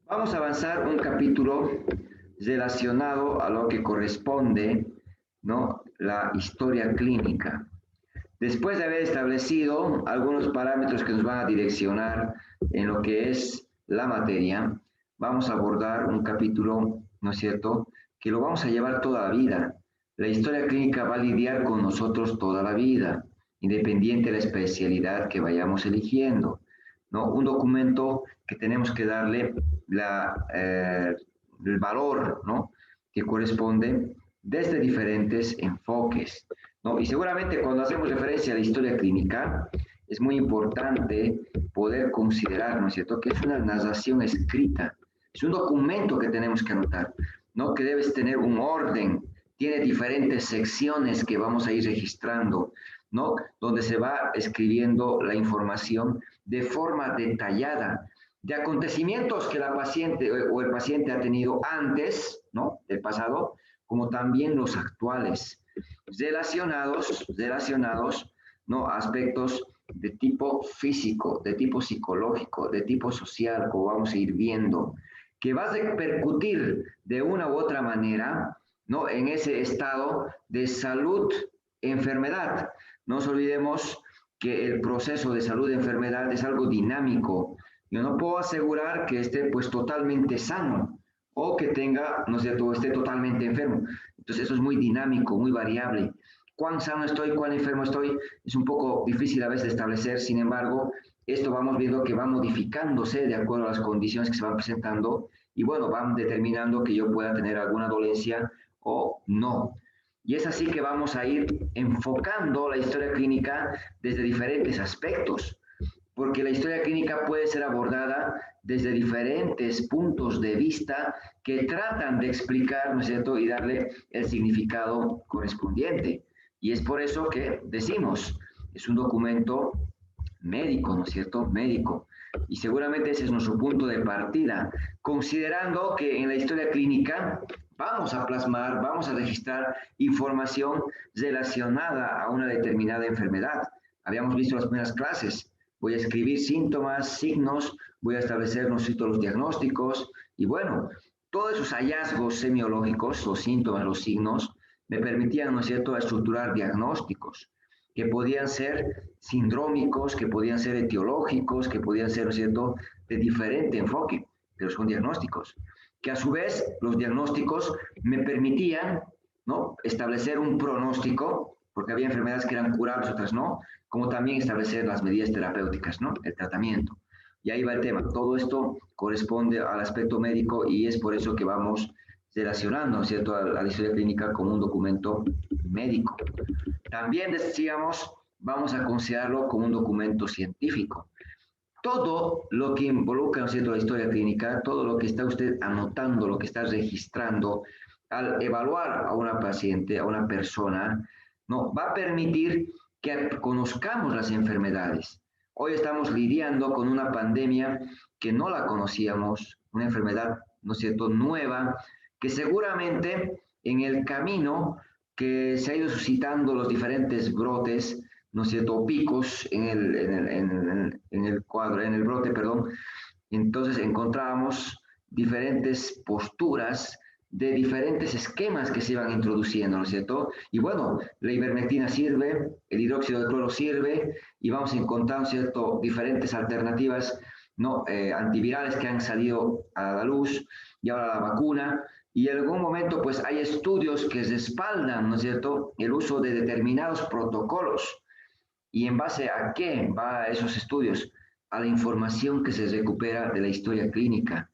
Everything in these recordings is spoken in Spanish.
Vamos a avanzar un capítulo relacionado a lo que corresponde, ¿no? La historia clínica. Después de haber establecido algunos parámetros que nos van a direccionar en lo que es la materia, vamos a abordar un capítulo, ¿no es cierto?, que lo vamos a llevar toda la vida. La historia clínica va a lidiar con nosotros toda la vida, independiente de la especialidad que vayamos eligiendo, ¿no? Un documento que tenemos que darle el valor, ¿no?, que corresponde desde diferentes enfoques, ¿no? Y seguramente cuando hacemos referencia a la historia clínica, es muy importante poder considerar, ¿no es cierto?, que es una narración escrita, es un documento que tenemos que anotar, ¿no?, que debes tener un orden, tiene diferentes secciones que vamos a ir registrando, ¿no?, donde se va escribiendo la información de forma detallada, de acontecimientos que la paciente o el paciente ha tenido antes, ¿no?, del pasado, como también los actuales, relacionados, ¿no?, aspectos de tipo físico, de tipo psicológico, de tipo social, como vamos a ir viendo, que va a repercutir de una u otra manera, ¿no?, en ese estado de salud, enfermedad. No nos olvidemos que el proceso de salud de enfermedad es algo dinámico. Yo no puedo asegurar que esté pues totalmente sano o que tenga, no sé, o esté totalmente enfermo. Entonces eso es muy dinámico, muy variable. Cuán sano estoy, cuán enfermo estoy, es un poco difícil a veces de establecer. Sin embargo, esto vamos viendo que va modificándose de acuerdo a las condiciones que se van presentando y bueno, van determinando que yo pueda tener alguna dolencia o no. Y es así que vamos a ir enfocando la historia clínica desde diferentes aspectos, porque la historia clínica puede ser abordada desde diferentes puntos de vista que tratan de explicar, ¿no es cierto?, y darle el significado correspondiente. Y es por eso que decimos, es un documento médico, ¿no es cierto?, médico. Y seguramente ese es nuestro punto de partida, considerando que en la historia clínica vamos a plasmar, vamos a registrar información relacionada a una determinada enfermedad. Habíamos visto las primeras clases. Voy a escribir síntomas, signos, voy a establecer, ¿no es cierto?, los diagnósticos y bueno, todos esos hallazgos semiológicos, los síntomas, los signos, me permitían, ¿no es cierto?, estructurar diagnósticos que podían ser sindrómicos, que podían ser etiológicos, que podían ser, ¿no es cierto?, de diferente enfoque, pero son diagnósticos, que a su vez los diagnósticos me permitían, ¿no?, establecer un pronóstico, porque había enfermedades que eran curables, otras no, como también establecer las medidas terapéuticas, ¿no?, el tratamiento. Y ahí va el tema. Todo esto corresponde al aspecto médico y es por eso que vamos relacionando, ¿no es cierto?, a la historia clínica como un documento médico. También decíamos, vamos a considerarlo como un documento científico. Todo lo que involucra, ¿no es cierto?, la historia clínica, todo lo que está usted anotando, lo que está registrando, al evaluar a una paciente, a una persona, ¿no?, va a permitir que conozcamos las enfermedades. Hoy estamos lidiando con una pandemia que no la conocíamos, una enfermedad, ¿no es cierto?, nueva, que seguramente en el camino que se ha ido suscitando los diferentes brotes, ¿no es cierto?, picos en el cuadro, en el brote, perdón. Entonces encontrábamos diferentes posturas de diferentes esquemas que se iban introduciendo, ¿no es cierto? Y bueno, la ivermectina sirve, el hidróxido de cloro sirve, y vamos encontrando, ¿cierto?, diferentes alternativas, ¿no?, antivirales que han salido a la luz, y ahora la vacuna, y en algún momento pues hay estudios que respaldan, ¿no es cierto?, el uso de determinados protocolos. ¿Y en base a qué va a esos estudios? A la información que se recupera de la historia clínica.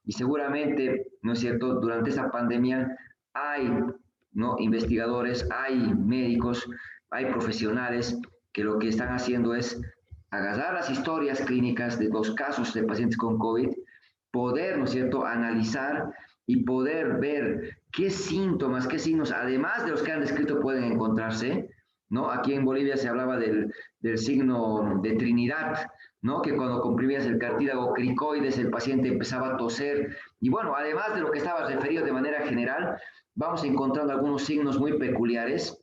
Y seguramente, ¿no es cierto?, durante esta pandemia hay, ¿no?, investigadores, hay médicos, hay profesionales que lo que están haciendo es agarrar las historias clínicas de los casos de pacientes con COVID, poder, ¿no es cierto?, analizar y poder ver qué síntomas, qué signos, además de los que han descrito, pueden encontrarse, ¿no? Aquí en Bolivia se hablaba del signo de Trinidad, ¿no?, que cuando comprimías el cartílago cricoides el paciente empezaba a toser. Y bueno, además de lo que estaba referido de manera general, vamos encontrando algunos signos muy peculiares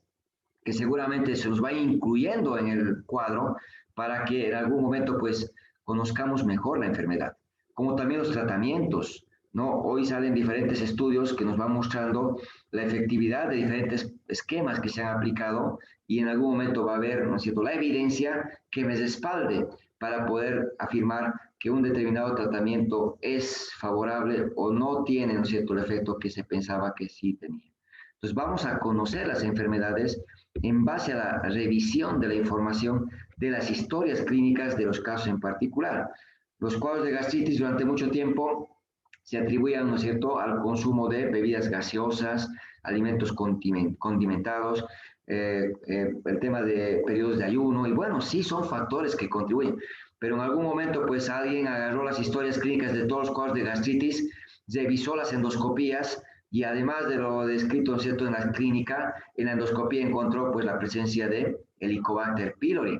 que seguramente se nos va incluyendo en el cuadro para que en algún momento pues conozcamos mejor la enfermedad. como también los tratamientos, ¿no? Hoy salen diferentes estudios que nos van mostrando la efectividad de diferentes esquemas que se han aplicado y en algún momento va a haber, ¿no es cierto?, la evidencia que me respalde para poder afirmar que un determinado tratamiento es favorable o no tiene, ¿no es cierto?, el efecto que se pensaba que sí tenía. Entonces vamos a conocer las enfermedades en base a la revisión de la información de las historias clínicas de los casos en particular. Los cuadros de gastritis durante mucho tiempo se atribuían, ¿no es cierto?, al consumo de bebidas gaseosas, alimentos condimentados, el tema de periodos de ayuno, y bueno, sí son factores que contribuyen, pero en algún momento pues alguien agarró las historias clínicas de todos los cuadros de gastritis, revisó las endoscopías y además de lo descrito, ¿no es cierto?, en la clínica, en la endoscopía encontró pues la presencia de Helicobacter pylori,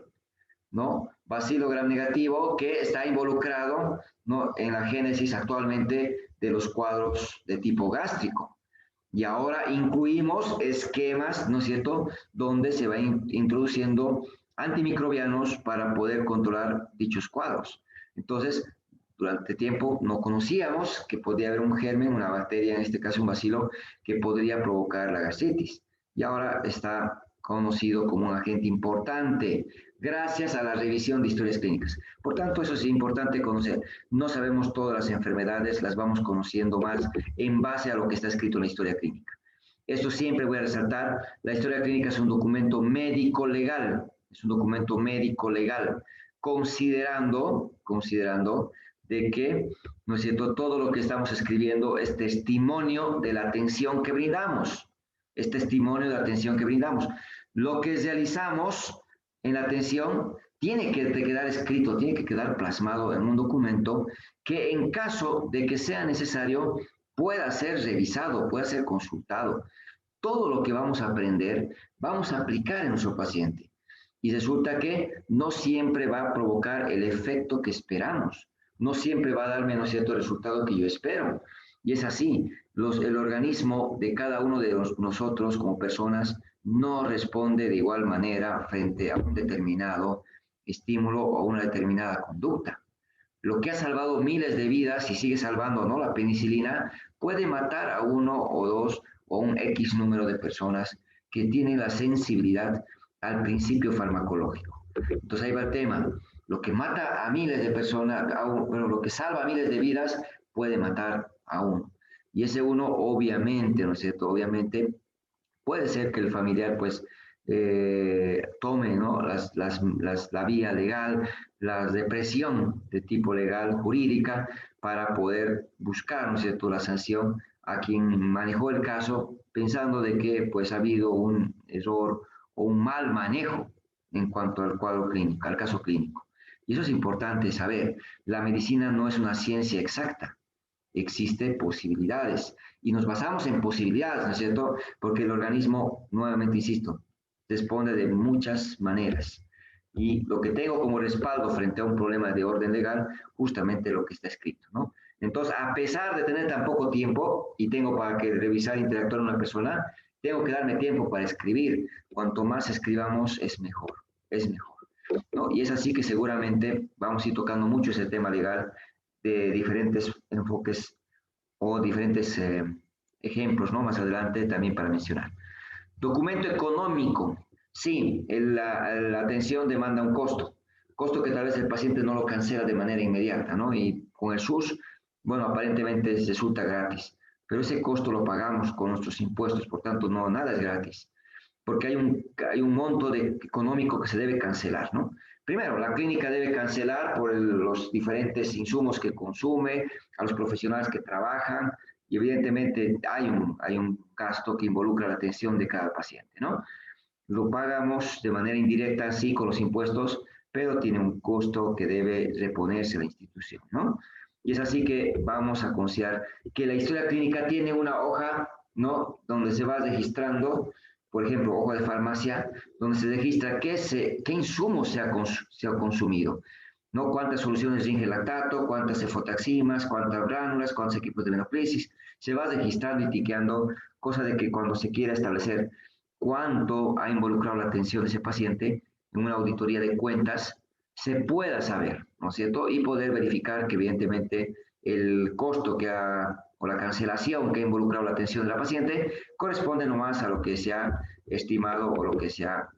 ¿no? Bacilo gram negativo que está involucrado, ¿no?, en la génesis actualmente de los cuadros de tipo gástrico. Y ahora incluimos esquemas, ¿no es cierto?, donde se va introduciendo antimicrobianos para poder controlar dichos cuadros. Entonces, durante tiempo no conocíamos que podía haber un germen, una bacteria, en este caso un bacilo, que podría provocar la gastritis. Y ahora está conocido como un agente importante gracias a la revisión de historias clínicas. Por tanto, eso es importante conocer. No sabemos todas las enfermedades, las vamos conociendo más en base a lo que está escrito en la historia clínica. Esto siempre voy a resaltar, la historia clínica es un documento médico legal, es un documento médico legal, considerando de que, ¿no es cierto?, todo lo que estamos escribiendo es testimonio de la atención que brindamos, es testimonio de la atención que brindamos. Lo que realizamos en la atención tiene que quedar escrito, tiene que quedar plasmado en un documento que en caso de que sea necesario pueda ser revisado, pueda ser consultado. Todo lo que vamos a aprender, vamos a aplicar en nuestro paciente. Y resulta que no siempre va a provocar el efecto que esperamos. No siempre va a darme, ¿no es cierto?, el resultado que yo espero. Y es así, el organismo de cada uno de nosotros como personas no responde de igual manera frente a un determinado estímulo o una determinada conducta. Lo que ha salvado miles de vidas y sigue salvando, ¿no?, la penicilina, puede matar a uno o dos o un X número de personas que tienen la sensibilidad al principio farmacológico. Entonces ahí va el tema. Lo que mata a miles de personas, bueno, lo que salva a miles de vidas, puede matar a uno. Y ese uno, obviamente, ¿no es cierto?, obviamente puede ser que el familiar, pues, tome, ¿no?, la vía legal, la represión de tipo legal, jurídica, para poder buscar, ¿no es cierto?, la sanción a quien manejó el caso, pensando de que, pues, ha habido un error o un mal manejo en cuanto al cuadro clínico, al caso clínico. Y eso es importante saber. La medicina no es una ciencia exacta. Existen posibilidades y nos basamos en posibilidades, ¿no es cierto? Porque el organismo, nuevamente insisto, responde de muchas maneras. Y lo que tengo como respaldo frente a un problema de orden legal, justamente lo que está escrito, ¿no? Entonces, a pesar de tener tan poco tiempo y tengo para que revisar e interactuar con una persona, tengo que darme tiempo para escribir. Cuanto más escribamos, es mejor, ¿no? Y es así que seguramente vamos a ir tocando mucho ese tema legal de diferentes enfoques o diferentes ejemplos, ¿no?, más adelante también para mencionar. Documento económico. Sí, la atención demanda un costo que tal vez el paciente no lo cancela de manera inmediata, ¿no? Y con el SUS, bueno, aparentemente resulta gratis, pero ese costo lo pagamos con nuestros impuestos, por tanto, no, nada es gratis, porque hay un monto económico que se debe cancelar, ¿no? Primero, la clínica debe cancelar por los diferentes insumos que consume, a los profesionales que trabajan, y evidentemente hay un gasto que involucra la atención de cada paciente, ¿no? Lo pagamos de manera indirecta, sí, con los impuestos, pero tiene un costo que debe reponerse la institución, ¿no? Y es así que vamos a considerar que la historia clínica tiene una hoja, ¿no?, donde se va registrando, por ejemplo, hoja de farmacia, donde se registra qué insumo se ha consumido, ¿no? Cuántas soluciones de lactato, cuántas cefotaximas, cuántas gránulas, cuántos equipos de venoclisis. Se va registrando y tiqueando, cosa de que cuando se quiera establecer cuánto ha involucrado la atención de ese paciente en una auditoría de cuentas, se pueda saber, ¿no es cierto? Y poder verificar que evidentemente el costo que ha, o la cancelación que ha involucrado la atención de la paciente corresponde nomás a lo que se ha estimado o lo que se ha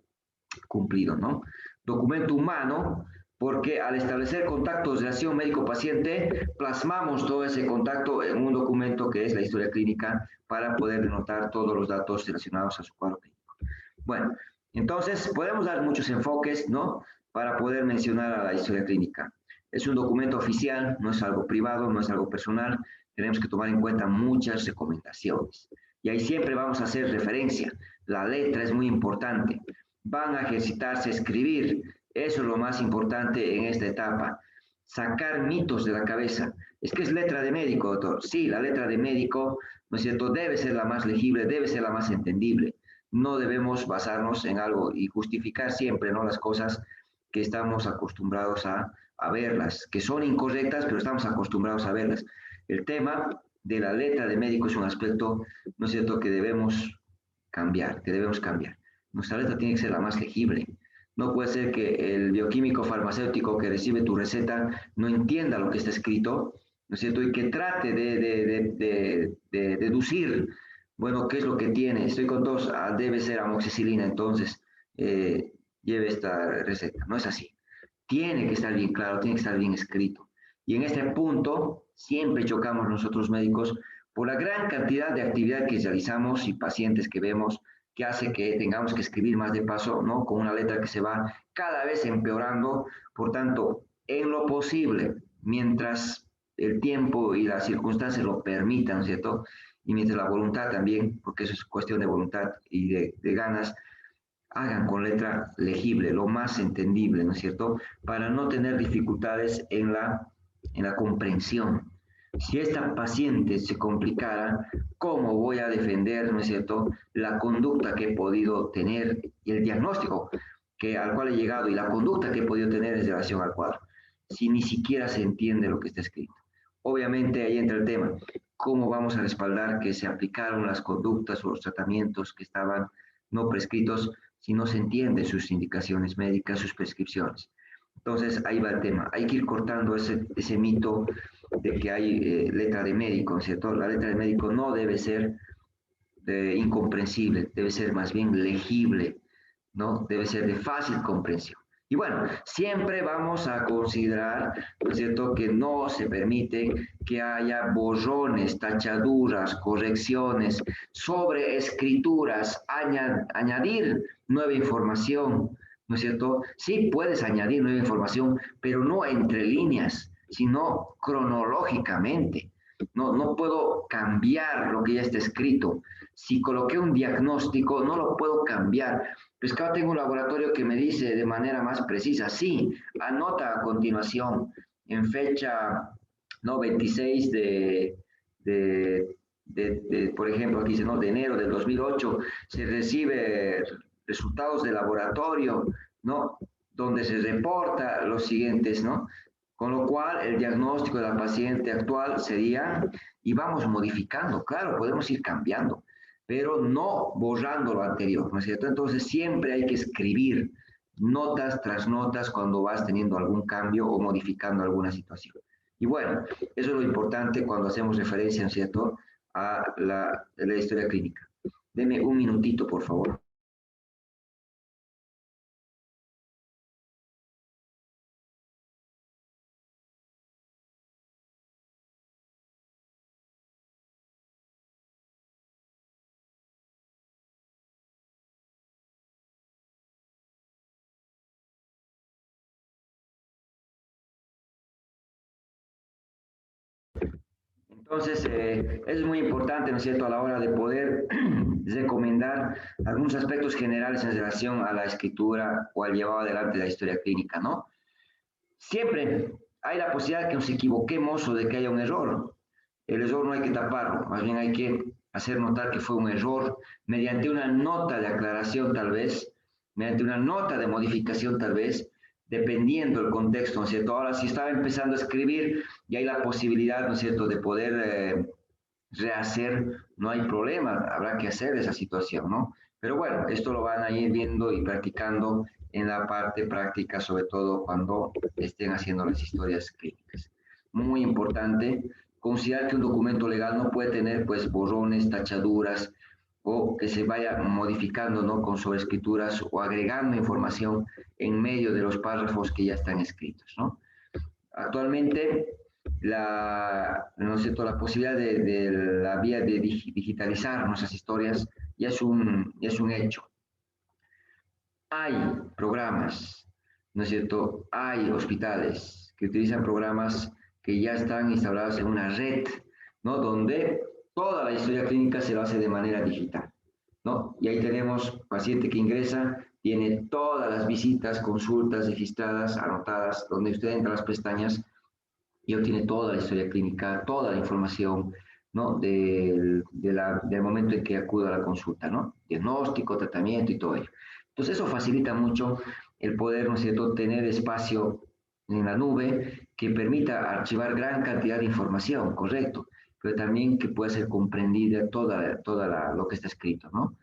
cumplido, ¿no? Documento humano, porque al establecer contactos de relación médico-paciente, plasmamos todo ese contacto en un documento que es la historia clínica para poder denotar todos los datos relacionados a su cuadro clínico. Bueno, entonces podemos dar muchos enfoques, ¿no? Para poder mencionar a la historia clínica. Es un documento oficial, no es algo privado, no es algo personal. Tenemos que tomar en cuenta muchas recomendaciones. Y ahí siempre vamos a hacer referencia. La letra es muy importante. Van a ejercitarse a escribir. Eso es lo más importante en esta etapa. Sacar mitos de la cabeza. Es que es letra de médico, doctor. Sí, la letra de médico, ¿no es cierto? Debe ser la más legible, debe ser la más entendible. No debemos basarnos en algo y justificar siempre, ¿no?, las cosas que estamos acostumbrados a verlas, que son incorrectas, pero estamos acostumbrados a verlas. El tema de la letra de médico es un aspecto, ¿no es cierto?, que debemos cambiar, que debemos cambiar. Nuestra letra tiene que ser la más legible. No puede ser que el bioquímico farmacéutico que recibe tu receta no entienda lo que está escrito, ¿no es cierto?, y que trate de deducir, bueno, ¿qué es lo que tiene? Estoy con tos, debe ser amoxicilina, entonces lleve esta receta. No es así. Tiene que estar bien claro, tiene que estar bien escrito. Y en este punto siempre chocamos nosotros médicos por la gran cantidad de actividad que realizamos y pacientes que vemos, que hace que tengamos que escribir más de paso, ¿no?, con una letra que se va cada vez empeorando. Por tanto, en lo posible, mientras el tiempo y las circunstancias lo permitan, ¿no es cierto?, y mientras la voluntad también, porque eso es cuestión de voluntad y de ganas, hagan con letra legible, lo más entendible, ¿no es cierto?, para no tener dificultades en la comprensión. Si esta paciente se complicara, ¿cómo voy a defender, no es cierto?, la conducta que he podido tener y el diagnóstico al cual he llegado y la conducta que he podido tener en relación al cuadro, si ni siquiera se entiende lo que está escrito? Obviamente ahí entra el tema, ¿cómo vamos a respaldar que se aplicaron las conductas o los tratamientos que estaban no prescritos si no se entienden sus indicaciones médicas, sus prescripciones? Entonces ahí va el tema, hay que ir cortando ese mito de que hay letra de médico, ¿cierto? La letra de médico no debe ser incomprensible, debe ser más bien legible, ¿no? Debe ser de fácil comprensión. Y bueno, siempre vamos a considerar, ¿no es cierto?, que no se permite que haya borrones, tachaduras, correcciones, sobreescrituras, añadir nueva información, ¿no es cierto? Sí puedes añadir nueva información, pero no entre líneas, sino cronológicamente. No puedo cambiar lo que ya está escrito. Si coloqué un diagnóstico, no lo puedo cambiar. Pues acá tengo un laboratorio que me dice de manera más precisa, sí, anota a continuación, en fecha, no, 26 por ejemplo, aquí dice, no, de enero del 2008, se recibe resultados de laboratorio, ¿no?, donde se reporta los siguientes, ¿no? Con lo cual, el diagnóstico de la paciente actual sería, y vamos modificando, claro, podemos ir cambiando, pero no borrando lo anterior, ¿no es cierto? Entonces, siempre hay que escribir notas tras notas cuando vas teniendo algún cambio o modificando alguna situación. Y bueno, eso es lo importante cuando hacemos referencia, ¿no es cierto?, a la historia clínica. Deme un minutito, por favor. Entonces, es muy importante, ¿no es cierto?, a la hora de poder recomendar algunos aspectos generales en relación a la escritura o al llevado adelante de la historia clínica, ¿no? Siempre hay la posibilidad de que nos equivoquemos o de que haya un error. El error no hay que taparlo, más bien hay que hacer notar que fue un error mediante una nota de aclaración tal vez, mediante una nota de modificación tal vez, dependiendo del contexto, ¿no es cierto? Ahora, si estaba empezando a escribir y hay la posibilidad, ¿no es cierto?, de poder rehacer, no hay problema, habrá que hacer esa situación, ¿no? Pero bueno, esto lo van a ir viendo y practicando en la parte práctica, sobre todo cuando estén haciendo las historias clínicas. muy importante, considerar que un documento legal no puede tener pues borrones, tachaduras o que se vaya modificando, ¿no? Con sobrescrituras o agregando información en medio de los párrafos que ya están escritos, ¿no? Actualmente, ¿no es cierto?, la posibilidad de la vía de digitalizar nuestras historias ya es un hecho. Hay programas, ¿no es cierto? Hay hospitales que utilizan programas que ya están instalados en una red, ¿no? Donde toda la historia clínica se lo hace de manera digital, ¿no? Y ahí tenemos paciente que ingresa, tiene todas las visitas, consultas registradas, anotadas, donde usted entra a las pestañas y obtiene toda la historia clínica, toda la información, ¿no? Del momento en que acude a la consulta, ¿no? Diagnóstico, tratamiento y todo ello. Entonces eso facilita mucho el poder, ¿no es cierto?, tener espacio en la nube que permita archivar gran cantidad de información, correcto, pero también que pueda ser comprendida toda lo que está escrito, ¿no?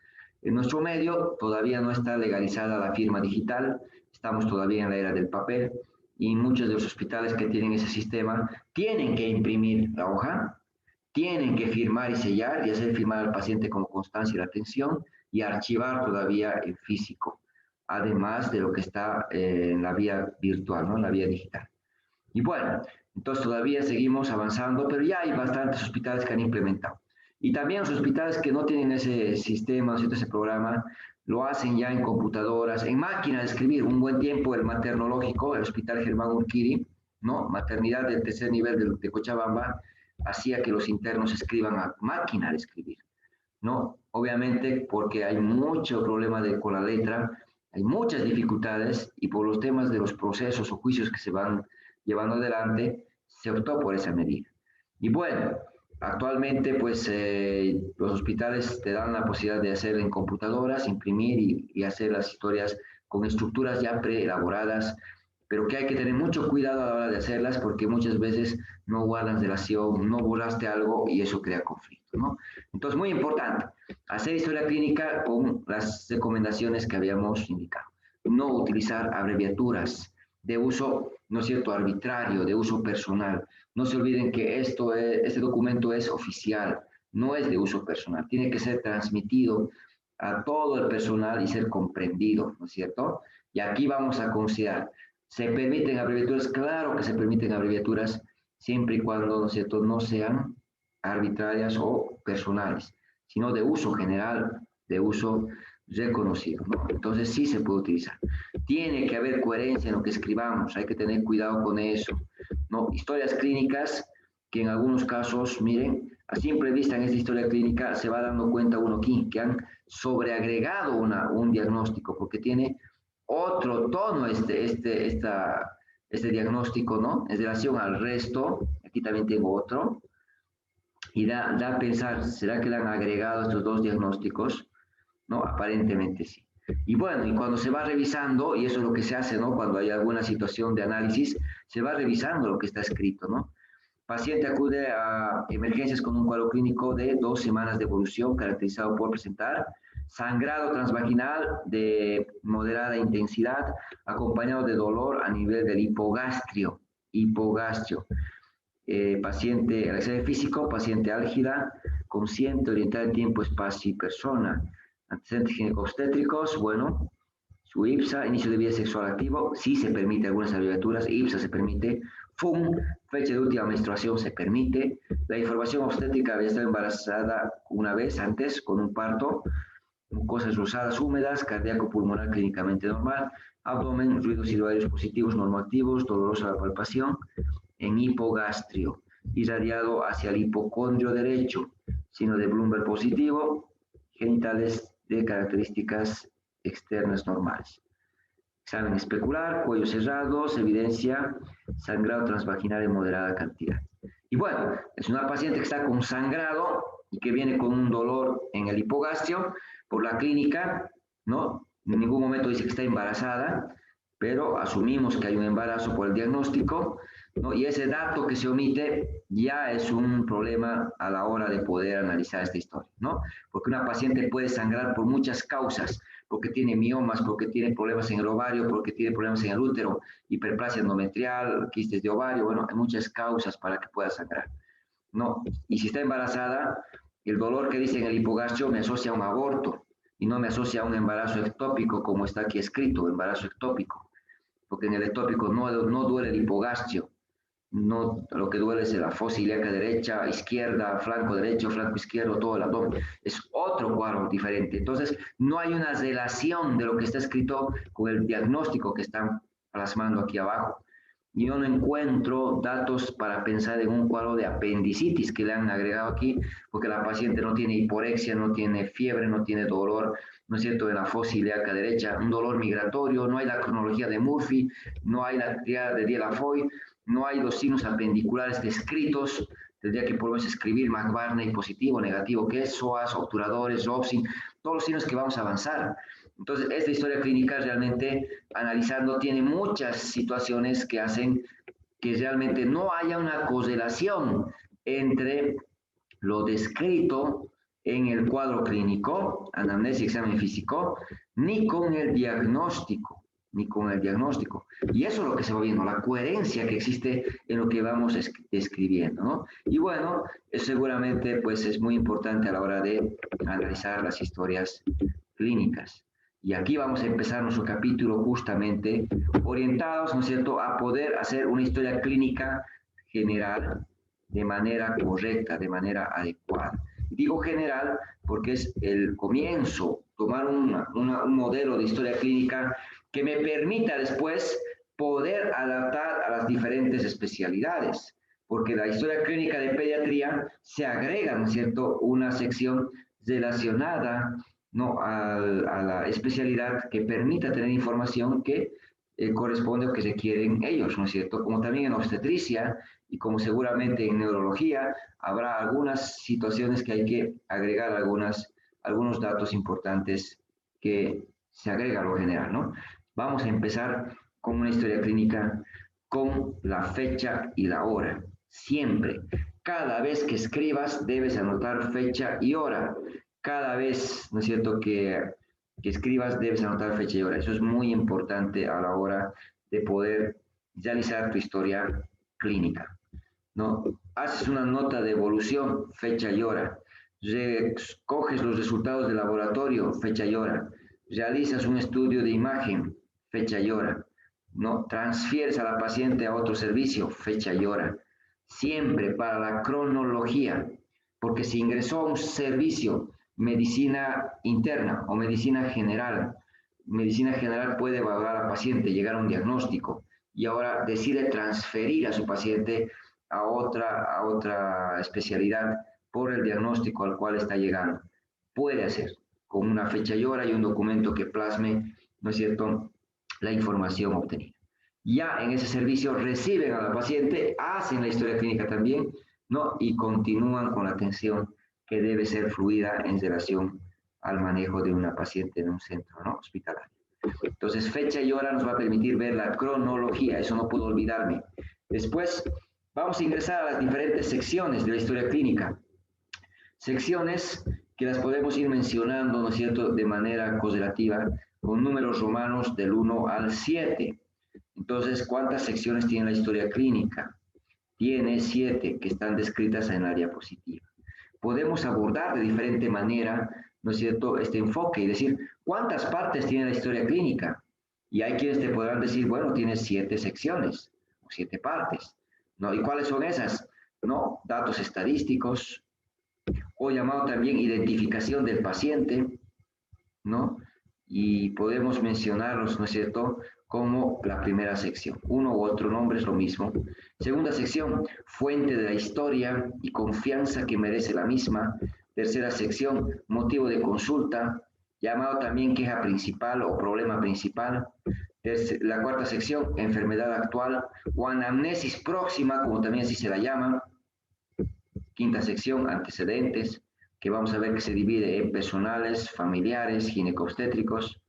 En nuestro medio todavía no está legalizada la firma digital, estamos todavía en la era del papel y muchos de los hospitales que tienen ese sistema tienen que imprimir la hoja, tienen que firmar y sellar y hacer firmar al paciente como constancia de atención y archivar todavía en físico, además de lo que está en la vía virtual, ¿no? En la vía digital. Y bueno, entonces todavía seguimos avanzando, pero ya hay bastantes hospitales que han implementado. Y también los hospitales que no tienen ese sistema, ¿no? Ese programa, lo hacen ya en computadoras, en máquina de escribir. Un buen tiempo el maternológico, el Hospital Germán Urquiri, ¿no? Maternidad del tercer nivel de Cochabamba, hacía que los internos escriban a máquina de escribir, ¿no? Obviamente porque hay mucho problema con la letra, hay muchas dificultades y por los temas de los procesos o juicios que se van llevando adelante, se optó por esa medida. Y bueno, actualmente pues los hospitales te dan la posibilidad de hacer en computadoras, imprimir y hacer las historias con estructuras ya preelaboradas, pero que hay que tener mucho cuidado a la hora de hacerlas porque muchas veces no guardas relación, no borraste algo y eso crea conflicto, ¿no? Entonces, muy importante, hacer historia clínica con las recomendaciones que habíamos indicado. No utilizar abreviaturas de uso, ¿no es cierto?, arbitrario, de uso personal. No se olviden que este documento es oficial, no es de uso personal. Tiene que ser transmitido a todo el personal y ser comprendido, ¿no es cierto? Y aquí vamos a considerar, ¿se permiten abreviaturas? Claro que se permiten abreviaturas siempre y cuando, ¿no es cierto?, no sean arbitrarias o personales, sino de uso general, de uso reconocido, ¿no? Entonces sí se puede utilizar. Tiene que haber coherencia en lo que escribamos, hay que tener cuidado con eso, ¿no? Historias clínicas que en algunos casos, miren, a simple vista en esta historia clínica se va dando cuenta uno aquí que han sobreagregado un diagnóstico porque tiene otro tono este diagnóstico, ¿no? En relación al resto, aquí también tengo otro, y da a pensar, ¿será que le han agregado estos dos diagnósticos? No, aparentemente sí. Y bueno, y cuando se va revisando, y eso es lo que se hace, ¿no? Cuando hay alguna situación de análisis, se va revisando lo que está escrito, ¿no? Paciente acude a emergencias con un cuadro clínico de 2 semanas de evolución, caracterizado por presentar sangrado transvaginal de moderada intensidad, acompañado de dolor a nivel del hipogastrio. Paciente, al examen físico, paciente álgida, consciente, orientada en tiempo, espacio y persona. Antecedentes ginecobstétricos, bueno, su IPSA, inicio de vida sexual activo, sí se permite algunas abreviaturas, IPSA se permite, FUM, fecha de última menstruación se permite, la información obstétrica había estado embarazada una vez antes con un parto, mucosas rosadas húmedas, cardíaco pulmonar clínicamente normal, abdomen, ruidos silvarios positivos normoactivos, dolorosa la palpación, en hipogastrio, irradiado hacia el hipocondrio derecho, signo de Bloomberg positivo, genitales de características externas normales. Examen especular, cuello cerrado, se evidencia sangrado transvaginal en moderada cantidad. Y bueno, es una paciente que está con sangrado y que viene con un dolor en el hipogastrio por la clínica, ¿no? En ningún momento dice que está embarazada, pero asumimos que hay un embarazo por el diagnóstico ¿no? Y ese dato que se omite ya es un problema a la hora de poder analizar esta historia, ¿no? Porque una paciente puede sangrar por muchas causas, porque tiene miomas, porque tiene problemas en el ovario, porque tiene problemas en el útero, hiperplasia endometrial, quistes de ovario, bueno, hay muchas causas para que pueda sangrar, ¿no? Y si está embarazada, el dolor que dice en el hipogastrio me asocia a un aborto y no me asocia a un embarazo ectópico como está aquí escrito, embarazo ectópico, porque en el ectópico no duele el hipogastrio, no, lo que duele es la fosa ilíaca derecha, izquierda, flanco derecho, flanco izquierdo, todo el abdomen. Es otro cuadro diferente. Entonces, no hay una relación de lo que está escrito con el diagnóstico que están plasmando aquí abajo. Yo no encuentro datos para pensar en un cuadro de apendicitis que le han agregado aquí, porque la paciente no tiene hiporexia, no tiene fiebre, no tiene dolor, ¿no es cierto?, de la fosa ilíaca derecha, un dolor migratorio, no hay la cronología de Murphy, no hay la triada de Dieulafoy, no hay los signos apendiculares descritos, tendría que por lo menos escribir McBarney positivo, negativo, que es psoas, obturadores, Robson, todos los signos que vamos a avanzar. Entonces, esta historia clínica realmente, analizando, tiene muchas situaciones que hacen que realmente no haya una correlación entre lo descrito en el cuadro clínico, anamnesis, examen físico, ni con el diagnóstico, ni con el diagnóstico. Y eso es lo que se va viendo, la coherencia que existe en lo que vamos escribiendo, ¿no? Y bueno, seguramente pues es muy importante a la hora de analizar las historias clínicas. Y aquí vamos a empezar nuestro capítulo justamente orientados, ¿no es cierto?, a poder hacer una historia clínica general de manera correcta, de manera adecuada. Digo general porque es el comienzo, tomar un modelo de historia clínica que me permita después poder adaptar a las diferentes especialidades, porque la historia clínica de pediatría se agrega, ¿no es cierto?, una sección relacionada, ¿no?, a la especialidad que permita tener información que corresponde o que requieren ellos, ¿no es cierto? Como también en obstetricia y como seguramente en neurología habrá algunas situaciones que hay que agregar algunos datos importantes que se agrega a lo general, ¿no? Vamos a empezar con una historia clínica con la fecha y la hora. Siempre, cada vez que escribas debes anotar fecha y hora. Cada vez, ¿no es cierto?, que escribas debes anotar fecha y hora. Eso es muy importante a la hora de poder realizar tu historia clínica, ¿no? Haces una nota de evolución, fecha y hora. Coges los resultados del laboratorio, fecha y hora. Realizas un estudio de imagen, fecha y hora. ¿No? Transfieres a la paciente a otro servicio, fecha y hora. Siempre para la cronología, porque si ingresó a un servicio medicina interna o medicina general puede evaluar al paciente, llegar a un diagnóstico y ahora decide transferir a su paciente a otra especialidad por el diagnóstico al cual está llegando. Puede hacer con una fecha y hora y un documento que plasme, ¿no es cierto?, la información obtenida. Ya en ese servicio reciben a la paciente, hacen la historia clínica también, ¿no?, y continúan con la atención que debe ser fluida en relación al manejo de una paciente en un centro, ¿no?, hospitalario. Entonces, fecha y hora nos va a permitir ver la cronología, eso no puedo olvidarme. Después, vamos a ingresar a las diferentes secciones de la historia clínica. Secciones que las podemos ir mencionando, ¿no es cierto?, de manera correlativa, con números romanos del 1 al 7. Entonces, ¿cuántas secciones tiene la historia clínica? Tiene 7 que están descritas en la diapositiva. Podemos abordar de diferente manera, ¿no es cierto?, este enfoque y decir, ¿cuántas partes tiene la historia clínica? Y hay quienes te podrán decir, bueno, tiene 7 secciones o 7 partes, ¿no? ¿Y cuáles son esas? ¿No? Datos estadísticos, o llamado también identificación del paciente, ¿no? Y podemos mencionarlos, ¿no es cierto?, como la primera sección. Uno u otro nombre es lo mismo. Segunda sección, fuente de la historia y confianza que merece la misma. Tercera sección, motivo de consulta, llamado también queja principal o problema principal. La cuarta sección, enfermedad actual o anamnesis próxima, como también así se la llama. Quinta sección, antecedentes, que vamos a ver que se divide en personales, familiares, ginecobstétricos.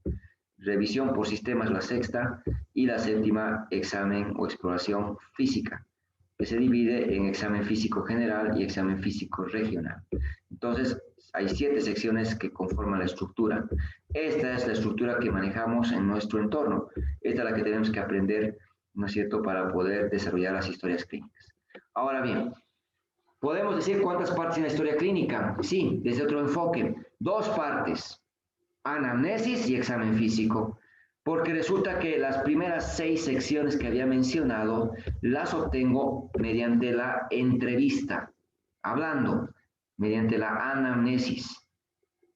Revisión por sistemas, la sexta. Y la séptima, examen o exploración física. que se divide en examen físico general y examen físico regional. Entonces, hay 7 secciones que conforman la estructura. Esta es la estructura que manejamos en nuestro entorno. Esta es la que tenemos que aprender, ¿no es cierto?, para poder desarrollar las historias clínicas. Ahora bien, ¿podemos decir cuántas partes en la historia clínica? Sí, desde otro enfoque. 2 partes, anamnesis y examen físico. Porque resulta que las primeras 6 secciones que había mencionado las obtengo mediante la entrevista, hablando, mediante la anamnesis.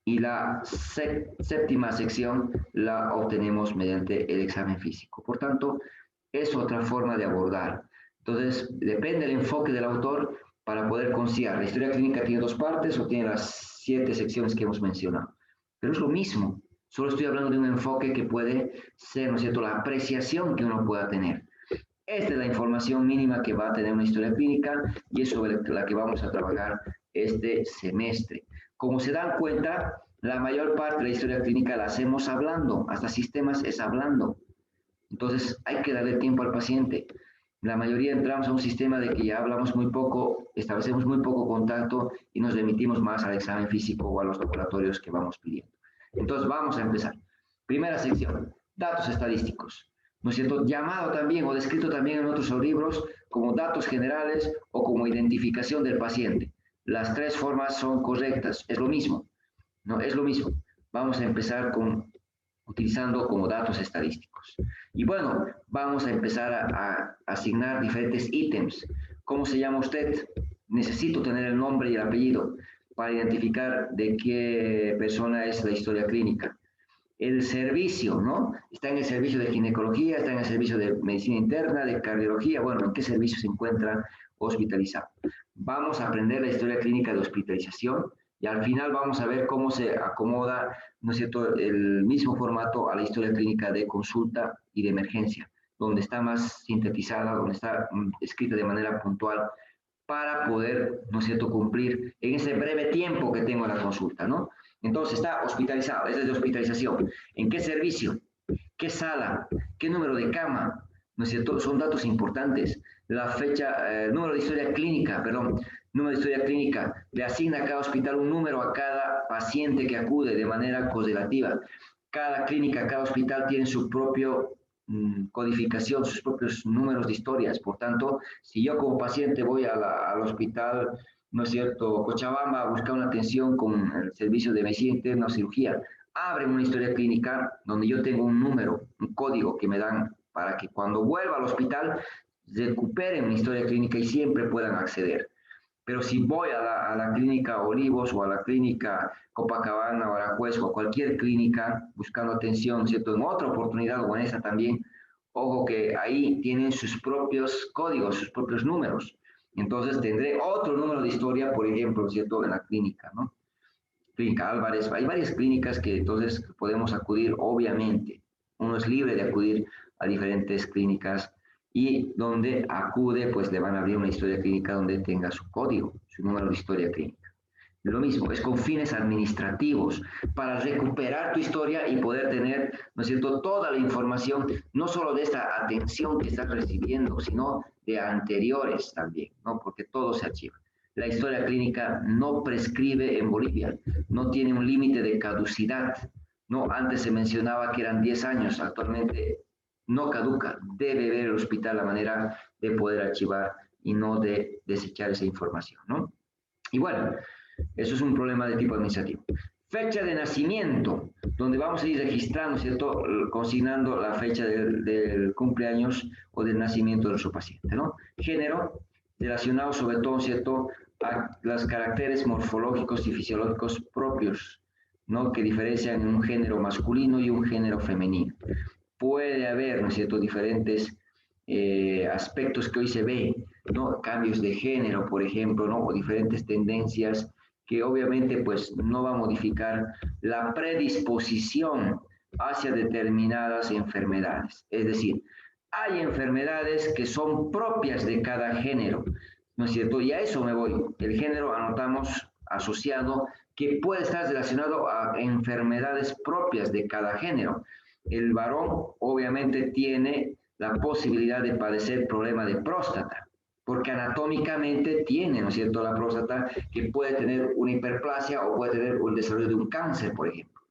Y la séptima sección la obtenemos mediante el examen físico. Por tanto, es otra forma de abordar. Entonces, depende del enfoque del autor para poder conciliar. La historia clínica tiene 2 partes o tiene las 7 secciones que hemos mencionado. Pero es lo mismo. Solo estoy hablando de un enfoque que puede ser, ¿no es cierto?, la apreciación que uno pueda tener. Esta es la información mínima que va a tener una historia clínica y es sobre la que vamos a trabajar este semestre. Como se dan cuenta, la mayor parte de la historia clínica la hacemos hablando, hasta sistemas es hablando. Entonces hay que darle tiempo al paciente. La mayoría entramos a un sistema de que ya hablamos muy poco, establecemos muy poco contacto y nos remitimos más al examen físico o a los laboratorios que vamos pidiendo. Entonces vamos a empezar. Primera sección, datos estadísticos. ¿No es cierto? Llamado también o descrito también en otros libros como datos generales o como identificación del paciente. Las 3 formas son correctas, es lo mismo, ¿no? Es lo mismo. Vamos a empezar utilizando como datos estadísticos. Y bueno, vamos a empezar a asignar diferentes ítems. ¿Cómo se llama usted? Necesito tener el nombre y el apellido para identificar de qué persona es la historia clínica. El servicio, ¿no? Está en el servicio de ginecología, está en el servicio de medicina interna, de cardiología, bueno, ¿en qué servicio se encuentra hospitalizado? Vamos a aprender la historia clínica de hospitalización y al final vamos a ver cómo se acomoda, ¿no es cierto?, el mismo formato a la historia clínica de consulta y de emergencia, donde está más sintetizada, donde está escrita de manera puntual para poder, ¿no es cierto?, cumplir en ese breve tiempo que tengo en la consulta, ¿no? Entonces está hospitalizado, es de hospitalización. ¿En qué servicio? ¿Qué sala? ¿Qué número de cama? ¿No es cierto? Son datos importantes. La fecha, número de historia clínica, perdón, número de historia clínica. Le asigna a cada hospital un número a cada paciente que acude de manera correlativa. Cada clínica, cada hospital tiene su propio codificación, sus propios números de historias. Por tanto, si yo como paciente voy al hospital, ¿no es cierto?, Cochabamba, a buscar una atención con el servicio de medicina interna o cirugía, abren una historia clínica donde yo tengo un número, un código que me dan para que cuando vuelva al hospital recuperen mi historia clínica y siempre puedan acceder. Pero si voy a la clínica Olivos o a la clínica Copacabana o Aranjuez o a cualquier clínica buscando atención, ¿cierto?, en otra oportunidad o en esa también, ojo que ahí tienen sus propios códigos, sus propios números. Entonces tendré otro número de historia, por ejemplo, ¿cierto?, en la clínica, ¿no? Clínica Álvarez, hay varias clínicas que entonces podemos acudir, obviamente. Uno es libre de acudir a diferentes clínicas y donde acude, pues le van a abrir una historia clínica donde tenga su código, su número de historia clínica. Lo mismo, es con fines administrativos, para recuperar tu historia y poder tener, ¿no es cierto?, toda la información, no solo de esta atención que estás recibiendo, sino de anteriores también, ¿no? Porque todo se archiva. La historia clínica no prescribe en Bolivia, no tiene un límite de caducidad, ¿no? Antes se mencionaba que eran 10 años, actualmente no caduca, debe ver el hospital la manera de poder archivar y no de desechar esa información, ¿no? Y bueno, eso es un problema de tipo administrativo. Fecha de nacimiento, donde vamos a ir registrando, ¿cierto?, consignando la fecha del cumpleaños o del nacimiento de nuestro paciente, ¿no? Género, relacionado sobre todo, ¿cierto?, a los caracteres morfológicos y fisiológicos propios, ¿no?, que diferencian un género masculino y un género femenino. Puede haber, ¿no es cierto?, diferentes aspectos que hoy se ven, ¿no?, cambios de género, por ejemplo, ¿no?, o diferentes tendencias que obviamente pues no va a modificar la predisposición hacia determinadas enfermedades. Es decir, hay enfermedades que son propias de cada género, ¿no es cierto? Y a eso me voy. El género anotamos asociado que puede estar relacionado a enfermedades propias de cada género. El varón obviamente tiene la posibilidad de padecer problema de próstata, porque anatómicamente tiene, ¿no es cierto?, la próstata, que puede tener una hiperplasia o puede tener el desarrollo de un cáncer, por ejemplo,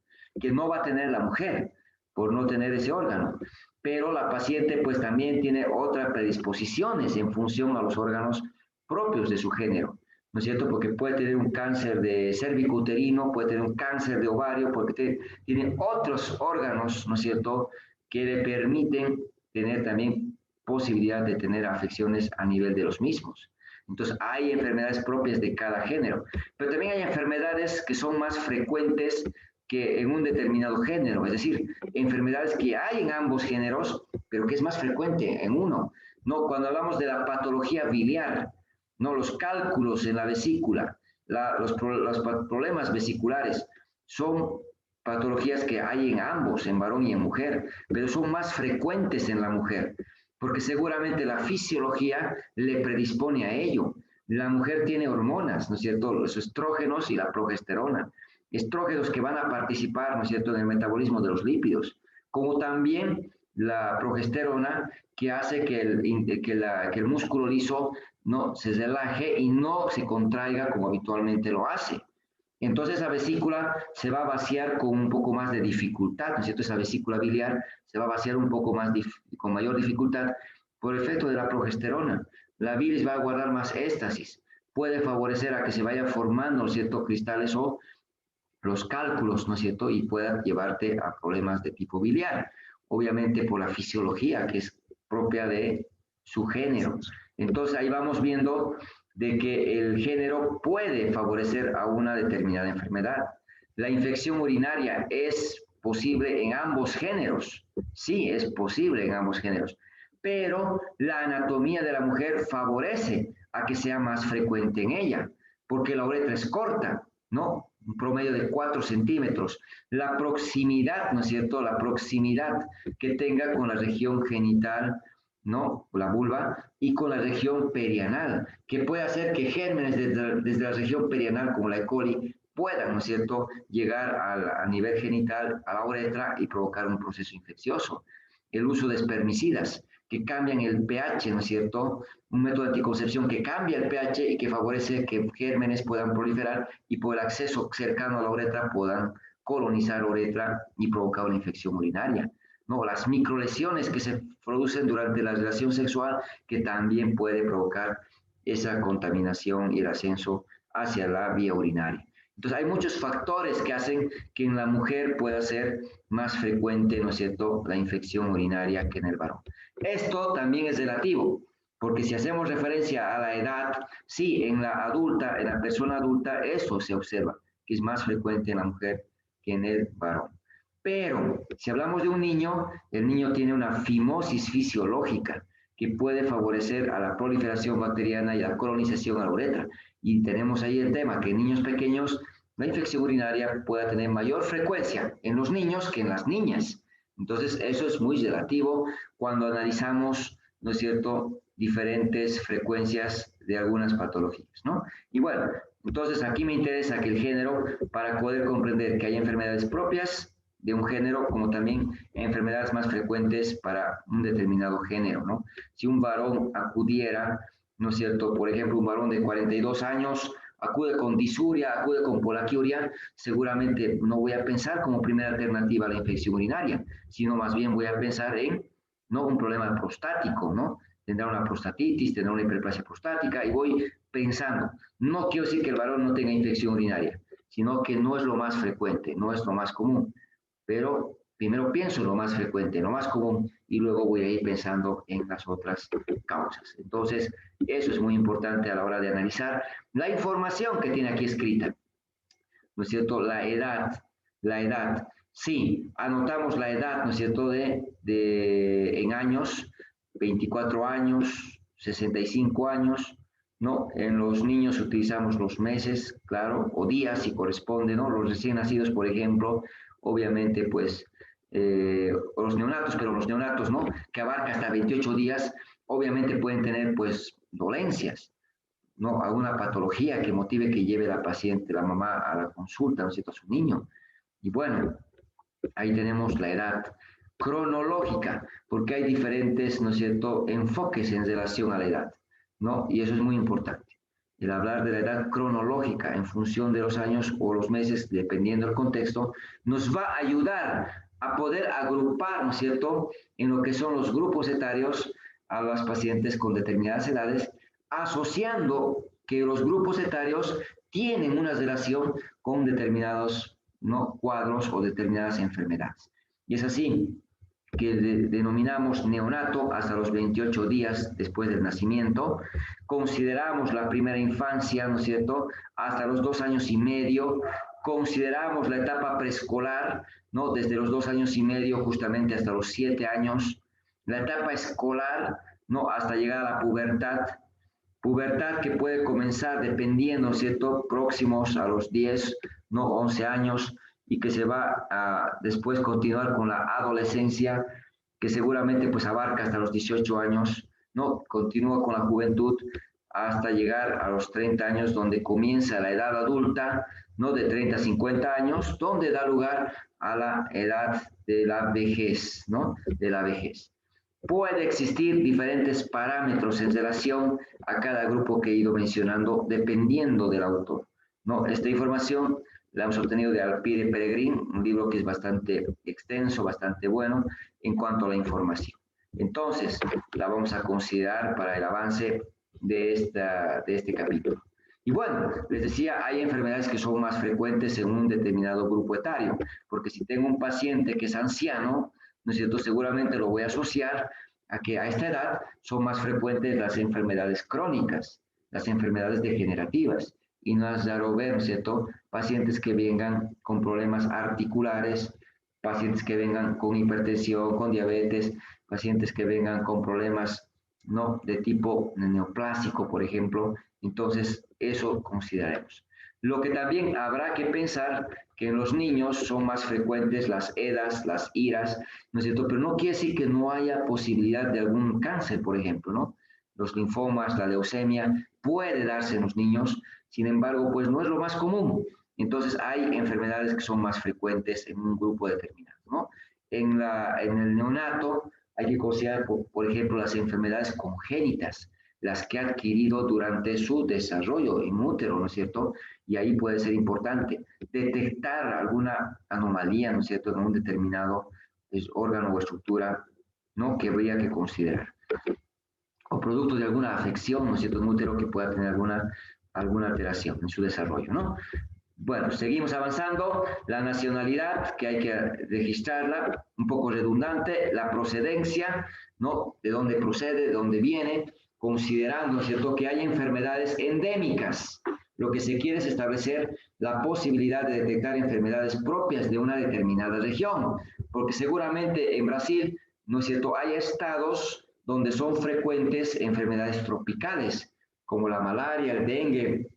que no va a tener la mujer por no tener ese órgano. Pero la paciente pues también tiene otras predisposiciones en función a los órganos propios de su género, ¿no es cierto? Porque puede tener un cáncer de cervicuterino, puede tener un cáncer de ovario, porque tiene otros órganos, ¿no es cierto?, que le permiten tener también posibilidad de tener afecciones a nivel de los mismos. Entonces, hay enfermedades propias de cada género, pero también hay enfermedades que son más frecuentes que en un determinado género, es decir, enfermedades que hay en ambos géneros, pero que es más frecuente en uno. No, cuando hablamos de la patología biliar, no, los cálculos en la vesícula, los problemas vesiculares, son patologías que hay en ambos, en varón y en mujer, pero son más frecuentes en la mujer, porque seguramente la fisiología le predispone a ello. La mujer tiene hormonas, ¿no es cierto?, los estrógenos y la progesterona, estrógenos que van a participar, ¿no es cierto?, en el metabolismo de los lípidos, como también la progesterona que hace que el músculo liso no se relaje y no se contraiga como habitualmente lo hace. Entonces la vesícula se va a vaciar con un poco más de dificultad, ¿no es cierto? Esa vesícula biliar se va a vaciar un poco más, con mayor dificultad por efecto de la progesterona. La bilis va a guardar más éstasis, puede favorecer a que se vayan formando, ¿no es cierto?, cristales o los cálculos, ¿no es cierto? Y pueda llevarte a problemas de tipo biliar, obviamente por la fisiología que es propia de su género. Entonces ahí vamos viendo de que el género puede favorecer a una determinada enfermedad. La infección urinaria es posible en ambos géneros, sí, es posible en ambos géneros, pero la anatomía de la mujer favorece a que sea más frecuente en ella, porque la uretra es corta, ¿no? Un promedio de 4 centímetros. La proximidad, ¿no es cierto? La proximidad que tenga con la región genital, ¿no? La vulva, y con la región perianal, que puede hacer que gérmenes desde la región perianal, como la E. coli, puedan, ¿no es cierto?, llegar a nivel genital, a la uretra y provocar un proceso infeccioso. El uso de espermicidas, que cambian el pH, ¿no es cierto?, un método de anticoncepción que cambia el pH y que favorece que gérmenes puedan proliferar y por el acceso cercano a la uretra puedan colonizar la uretra y provocar una infección urinaria. No, las microlesiones que se producen durante la relación sexual que también puede provocar esa contaminación y el ascenso hacia la vía urinaria. Entonces hay muchos factores que hacen que en la mujer pueda ser más frecuente, ¿no es cierto?, la infección urinaria que en el varón. Esto también es relativo, porque si hacemos referencia a la edad, sí, en la adulta, en la persona adulta, eso se observa, que es más frecuente en la mujer que en el varón. Pero si hablamos de un niño, el niño tiene una fimosis fisiológica que puede favorecer a la proliferación bacteriana y a la colonización a la uretra. Y tenemos ahí el tema que en niños pequeños la infección urinaria puede tener mayor frecuencia en los niños que en las niñas. Entonces, eso es muy relativo cuando analizamos, ¿no es cierto?, diferentes frecuencias de algunas patologías, ¿no? Y bueno, entonces aquí me interesa que el género, para poder comprender que hay enfermedades propias de un género, como también enfermedades más frecuentes para un determinado género, ¿no? Si un varón acudiera, ¿no es cierto?, por ejemplo, un varón de 42 años, acude con disuria, acude con polaquiuria, seguramente no voy a pensar como primera alternativa la infección urinaria, sino más bien voy a pensar en, ¿no?, un problema prostático, ¿no? Tendrá una prostatitis, tendrá una hiperplasia prostática y voy pensando, no quiero decir que el varón no tenga infección urinaria, sino que no es lo más frecuente, no es lo más común, pero primero pienso en lo más frecuente, en lo más común, y luego voy a ir pensando en las otras causas. Entonces, eso es muy importante a la hora de analizar la información que tiene aquí escrita, ¿no es cierto? La edad, sí, anotamos la edad, ¿no es cierto?, en años, 24 años, 65 años, ¿no? En los niños utilizamos los meses, claro, o días si corresponde, ¿no? Los recién nacidos, por ejemplo, obviamente, pues, los neonatos, pero los neonatos, ¿no?, que abarca hasta 28 días, obviamente pueden tener, pues, dolencias, ¿no?, alguna patología que motive que lleve la paciente, la mamá, a la consulta, ¿no es cierto?, a su niño. Y bueno, ahí tenemos la edad cronológica, porque hay diferentes, ¿no es cierto?, enfoques en relación a la edad. ¿no? Y eso es muy importante. El hablar de la edad cronológica en función de los años o los meses, dependiendo del contexto, nos va a ayudar a poder agrupar, ¿no es cierto?, en lo que son los grupos etarios a las pacientes con determinadas edades, asociando que los grupos etarios tienen una relación con determinados, ¿no?, cuadros o determinadas enfermedades. Y es así que denominamos neonato hasta los 28 días después del nacimiento. Consideramos la primera infancia, ¿no es cierto?, hasta los 2 años y medio. Consideramos la etapa preescolar, ¿no?, desde los 2 años y medio justamente hasta los 7 años. La etapa escolar, ¿no?, hasta llegar a la pubertad. Pubertad que puede comenzar dependiendo, ¿cierto?, próximos a los 10, ¿no?, 11 años, y que se va a después continuar con la adolescencia, que seguramente pues abarca hasta los 18 años, ¿no? Continúa con la juventud hasta llegar a los 30 años, donde comienza la edad adulta, ¿no?, de 30 a 50 años, donde da lugar a la edad de la vejez, ¿no?, de la vejez. Puede existir diferentes parámetros en relación a cada grupo que he ido mencionando, dependiendo del autor, ¿no? Esta información la hemos obtenido de Alpide Peregrín, un libro que es bastante extenso, bastante bueno en cuanto a la información. Entonces, la vamos a considerar para el avance de este capítulo. Y bueno, les decía, hay enfermedades que son más frecuentes en un determinado grupo etario, porque si tengo un paciente que es anciano, ¿no es cierto?, seguramente lo voy a asociar a que a esta edad son más frecuentes las enfermedades crónicas, las enfermedades degenerativas, y no es raro ver, ¿no es cierto?, pacientes que vengan con problemas articulares, pacientes que vengan con hipertensión, con diabetes, pacientes que vengan con problemas, ¿no?, de tipo neoplásico, por ejemplo. Entonces, eso consideraremos. Lo que también habrá que pensar que en los niños son más frecuentes las EDAs, las IRAs, ¿no es cierto? Pero no quiere decir que no haya posibilidad de algún cáncer, por ejemplo, ¿no? Los linfomas, la leucemia, puede darse en los niños, sin embargo, pues no es lo más común. Entonces, hay enfermedades que son más frecuentes en un grupo determinado, ¿no? En el neonato hay que considerar, por ejemplo, las enfermedades congénitas, las que ha adquirido durante su desarrollo in útero, ¿no es cierto? Y ahí puede ser importante detectar alguna anomalía, ¿no es cierto?, en un determinado órgano o estructura, ¿no?, que habría que considerar. O producto de alguna afección, ¿no es cierto?, en útero que pueda tener alguna alteración en su desarrollo, ¿no? Bueno, seguimos avanzando. La nacionalidad, que hay que registrarla, un poco redundante, la procedencia, ¿no?, de dónde procede, de dónde viene, considerando, ¿cierto?, que hay enfermedades endémicas. Lo que se quiere es establecer la posibilidad de detectar enfermedades propias de una determinada región, porque seguramente en Brasil, ¿no es cierto?, hay estados donde son frecuentes enfermedades tropicales, como la malaria, el dengue,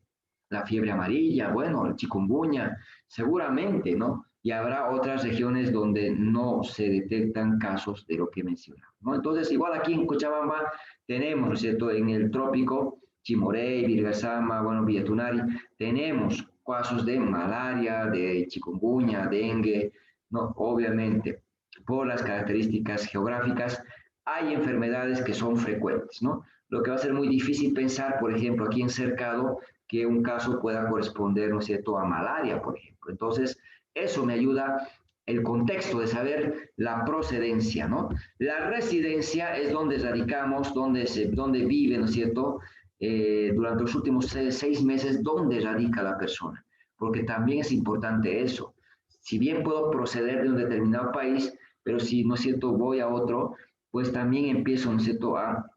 la fiebre amarilla, bueno, el chikungunya, seguramente, ¿no? Y habrá otras regiones donde no se detectan casos de lo que mencionamos, ¿no? Entonces, igual aquí en Cochabamba tenemos, ¿no es cierto?, en el trópico, Chimoré, Virgasama, bueno, Villatunari, tenemos casos de malaria, de chikungunya, dengue, ¿no? Obviamente, por las características geográficas, hay enfermedades que son frecuentes, ¿no? Lo que va a ser muy difícil pensar, por ejemplo, aquí en Cercado, que un caso pueda corresponder, ¿no es cierto?, a malaria, por ejemplo. Entonces, eso me ayuda el contexto de saber la procedencia, ¿no? La residencia es donde radicamos, donde vive, ¿no es cierto?, durante los últimos 6 meses, donde radica la persona, porque también es importante eso. Si bien puedo proceder de un determinado país, pero si, ¿no es cierto?, voy a otro, pues también empiezo, ¿no es cierto?, a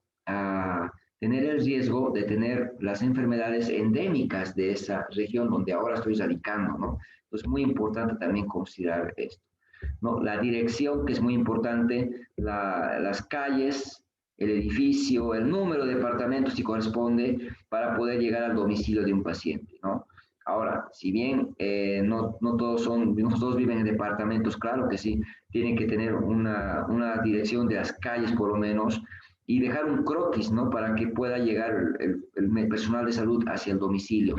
tener el riesgo de tener las enfermedades endémicas de esa región donde ahora estoy radicando, ¿no? Entonces, muy importante también considerar esto, ¿no? La dirección, que es muy importante, las calles, el edificio, el número de departamentos si corresponde para poder llegar al domicilio de un paciente, ¿no? Ahora, si bien no todos viven en departamentos, claro que sí, tienen que tener una dirección de las calles por lo menos, y dejar un croquis, ¿no?, para que pueda llegar el personal de salud hacia el domicilio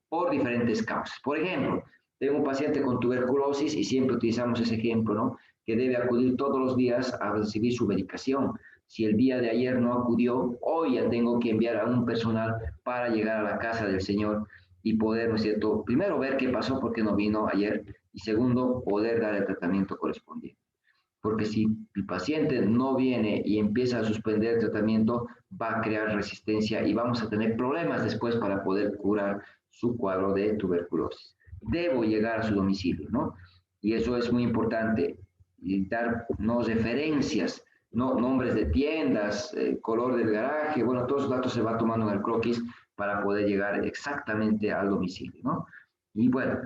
por diferentes causas. Por ejemplo, tengo un paciente con tuberculosis y siempre utilizamos ese ejemplo, ¿no?, que debe acudir todos los días a recibir su medicación. Si el día de ayer no acudió, hoy ya tengo que enviar a un personal para llegar a la casa del Señor y poder, ¿no es cierto?, primero ver qué pasó, por qué no vino ayer, y segundo, poder dar el tratamiento correspondiente. Porque si el paciente no viene y empieza a suspender el tratamiento, va a crear resistencia y vamos a tener problemas después para poder curar su cuadro de tuberculosis. Debo llegar a su domicilio, ¿no? Y eso es muy importante, y dar no referencias, no nombres de tiendas, color del garaje, bueno, todos los datos se va tomando en el croquis para poder llegar exactamente al domicilio, ¿no? Y bueno,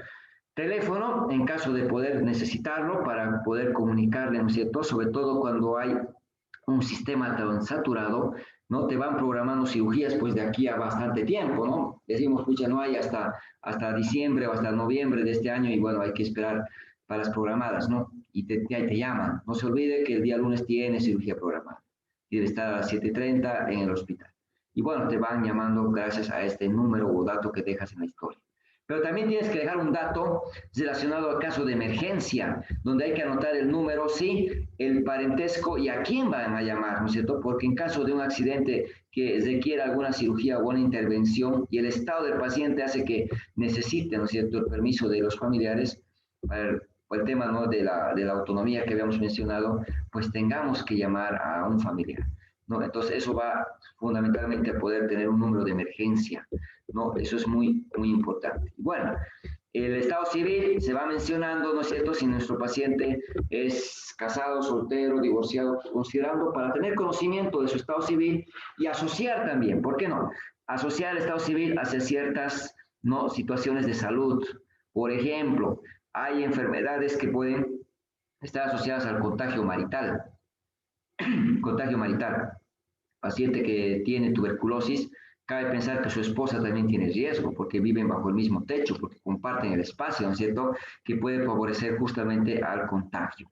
teléfono, en caso de poder necesitarlo, para poder comunicarle, ¿no es cierto? Sobre todo cuando hay un sistema tan saturado, ¿no? Te van programando cirugías pues de aquí a bastante tiempo, ¿no? Decimos, pucha, no hay hasta diciembre o hasta noviembre de este año y bueno, hay que esperar para las programadas, ¿no? Y te llaman. No se olvide que el día lunes tiene cirugía programada. Debe estar a las 7:30 en el hospital. Y bueno, te van llamando gracias a este número o dato que dejas en la historia. Pero también tienes que dejar un dato relacionado al caso de emergencia, donde hay que anotar el número, sí, el parentesco y a quién van a llamar, ¿no es cierto? Porque en caso de un accidente que requiera alguna cirugía o una intervención y el estado del paciente hace que necesite, ¿no es cierto?, el permiso de los familiares, por el tema, ¿no?, de la autonomía que habíamos mencionado, pues tengamos que llamar a un familiar, ¿no? Entonces eso va fundamentalmente a poder tener un número de emergencia, ¿no? Eso es muy, muy importante. Bueno, el estado civil se va mencionando, ¿no es cierto?, si nuestro paciente es casado, soltero, divorciado, considerando para tener conocimiento de su estado civil y asociar también, ¿por qué no? Asociar el estado civil hacia ciertas, ¿no?, situaciones de salud. Por ejemplo, hay enfermedades que pueden estar asociadas al contagio marital. Contagio marital. Paciente que tiene tuberculosis, cabe pensar que su esposa también tiene riesgo porque viven bajo el mismo techo, porque comparten el espacio, ¿no es cierto?, que puede favorecer justamente al contagio.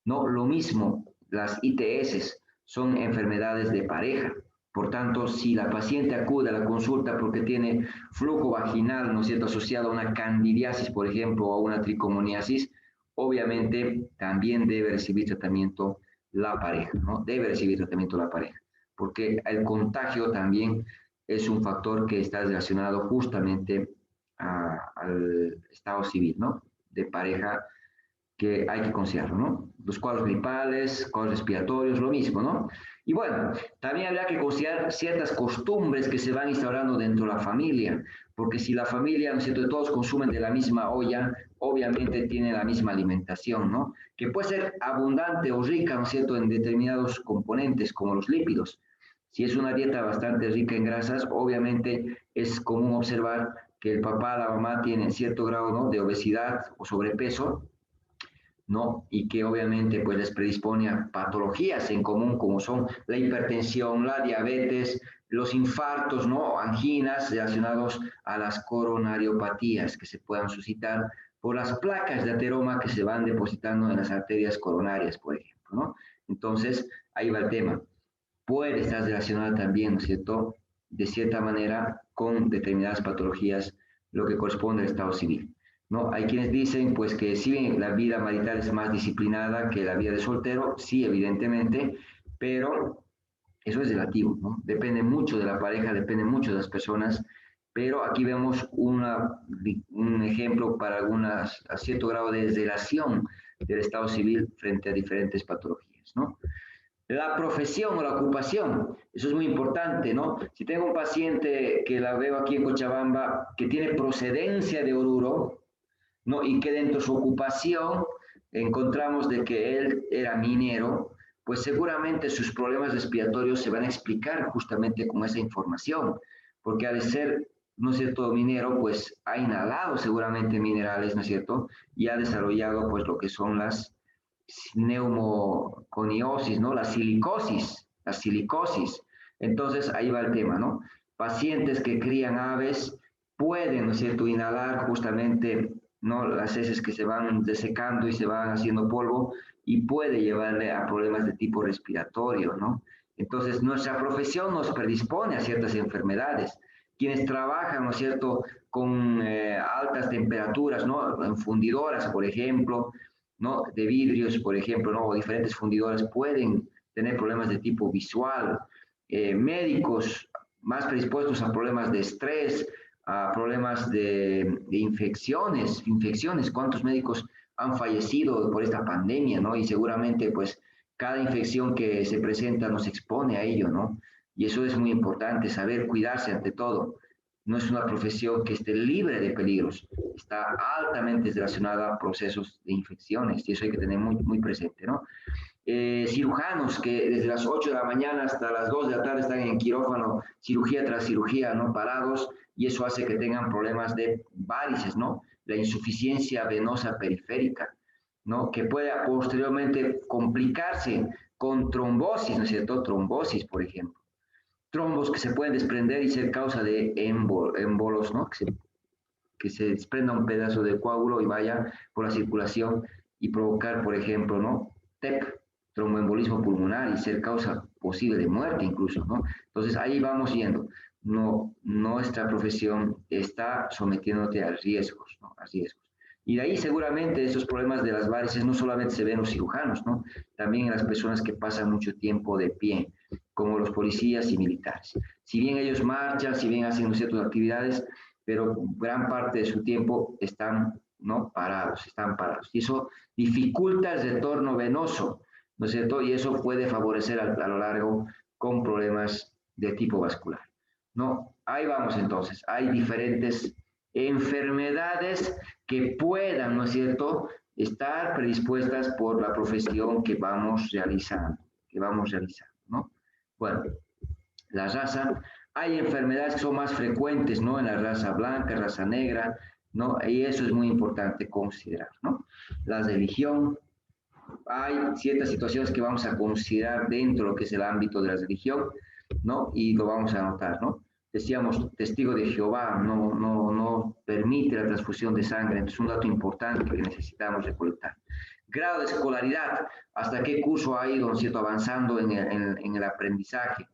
No, lo mismo, las ITS son enfermedades de pareja. Por tanto, si la paciente acude a la consulta porque tiene flujo vaginal, ¿no es cierto?, asociado a una candidiasis, por ejemplo, o a una tricomoniasis, obviamente también debe recibir tratamiento la pareja, ¿no? Debe recibir tratamiento la pareja, porque el contagio también es un factor que está relacionado justamente al estado civil, ¿no?, de pareja, que hay que considerarlo, ¿no? Los cuadros gripales, cuadros respiratorios, lo mismo, ¿no? Y bueno, también habría que considerar ciertas costumbres que se van instaurando dentro de la familia, porque si la familia, ¿no es cierto?, todos consumen de la misma olla, obviamente tiene la misma alimentación, ¿no?, que puede ser abundante o rica, ¿no es cierto?, en determinados componentes, como los lípidos. Si es una dieta bastante rica en grasas, obviamente es común observar que el papá, la mamá tienen cierto grado, ¿no?, de obesidad o sobrepeso, ¿no? Y que obviamente pues les predispone a patologías en común como son la hipertensión, la diabetes, los infartos, ¿no?, anginas relacionados a las coronariopatías que se puedan suscitar por las placas de ateroma que se van depositando en las arterias coronarias, por ejemplo, ¿no? Entonces, ahí va el tema. Puede estar relacionada también, ¿no es cierto?, de cierta manera con determinadas patologías, lo que corresponde al estado civil, ¿no? Hay quienes dicen, pues, que si bien la vida marital es más disciplinada que la vida de soltero, sí, evidentemente, pero eso es relativo, ¿no? Depende mucho de la pareja, depende mucho de las personas, pero aquí vemos un ejemplo para algunas, a cierto grado de relación del estado civil frente a diferentes patologías, ¿no? La profesión o la ocupación, eso es muy importante, ¿no? Si tengo un paciente que la veo aquí en Cochabamba, que tiene procedencia de Oruro, ¿no?, y que dentro de su ocupación encontramos de que él era minero, pues seguramente sus problemas respiratorios se van a explicar justamente con esa información, porque al ser, ¿no es cierto?, minero, pues ha inhalado seguramente minerales, ¿no es cierto?, y ha desarrollado pues lo que son las neumoconiosis, ¿no?, la silicosis. Entonces ahí va el tema, ¿no? Pacientes que crían aves pueden, ¿no es cierto?, inhalar justamente, ¿no?, las heces que se van desecando y se van haciendo polvo y puede llevarle a problemas de tipo respiratorio, ¿no? Entonces nuestra profesión nos predispone a ciertas enfermedades. Quienes trabajan, ¿no es cierto?, con altas temperaturas, ¿no?, en fundidoras, por ejemplo, ¿no?, de vidrios, por ejemplo, ¿no?, o diferentes fundidoras pueden tener problemas de tipo visual, médicos más predispuestos a problemas de estrés, a problemas de infecciones. ¿Cuántos médicos han fallecido por esta pandemia, ¿no? Y seguramente, pues, cada infección que se presenta nos expone a ello, ¿no? Y eso es muy importante, saber cuidarse ante todo. No es una profesión que esté libre de peligros, está altamente relacionada a procesos de infecciones, y eso hay que tener muy, muy presente, ¿no? Cirujanos que desde las 8 de la mañana hasta las 2 de la tarde están en quirófano, cirugía tras cirugía, ¿no? Parados, y eso hace que tengan problemas de varices, ¿no? La insuficiencia venosa periférica, ¿no? Que pueda posteriormente complicarse con trombosis, ¿no es cierto? Trombosis, por ejemplo. Trombos que se pueden desprender y ser causa de émbolos, ¿no? Que se desprenda un pedazo de coágulo y vaya por la circulación y provocar, por ejemplo, ¿no? TEP, tromboembolismo pulmonar, y ser causa posible de muerte incluso, ¿no? Entonces ahí vamos yendo. No, nuestra profesión está sometiéndote a riesgos, ¿no? A riesgos. Y de ahí seguramente esos problemas de las varices no solamente se ven en los cirujanos, ¿no? También en las personas que pasan mucho tiempo de pie, como los policías y militares. Si bien ellos marchan, si bien hacen ciertas actividades, pero gran parte de su tiempo están, ¿no? Están parados. Y eso dificulta el retorno venoso, ¿no es cierto? Y eso puede favorecer a lo largo con problemas de tipo vascular, ¿no? Ahí vamos entonces. Hay diferentes enfermedades que puedan, ¿no es cierto?, estar predispuestas por la profesión que vamos realizando, ¿no? Bueno, la raza, hay enfermedades que son más frecuentes, ¿no? En la raza blanca, raza negra, ¿no? Y eso es muy importante considerar, ¿no? La religión, hay ciertas situaciones que vamos a considerar dentro de lo que es el ámbito de la religión, ¿no? Y lo vamos a anotar, ¿no? Decíamos, testigo de Jehová no permite la transfusión de sangre, entonces es un dato importante que necesitamos recolectar. Grado de escolaridad, hasta qué curso ha ido, ¿no es cierto?, avanzando en el aprendizaje,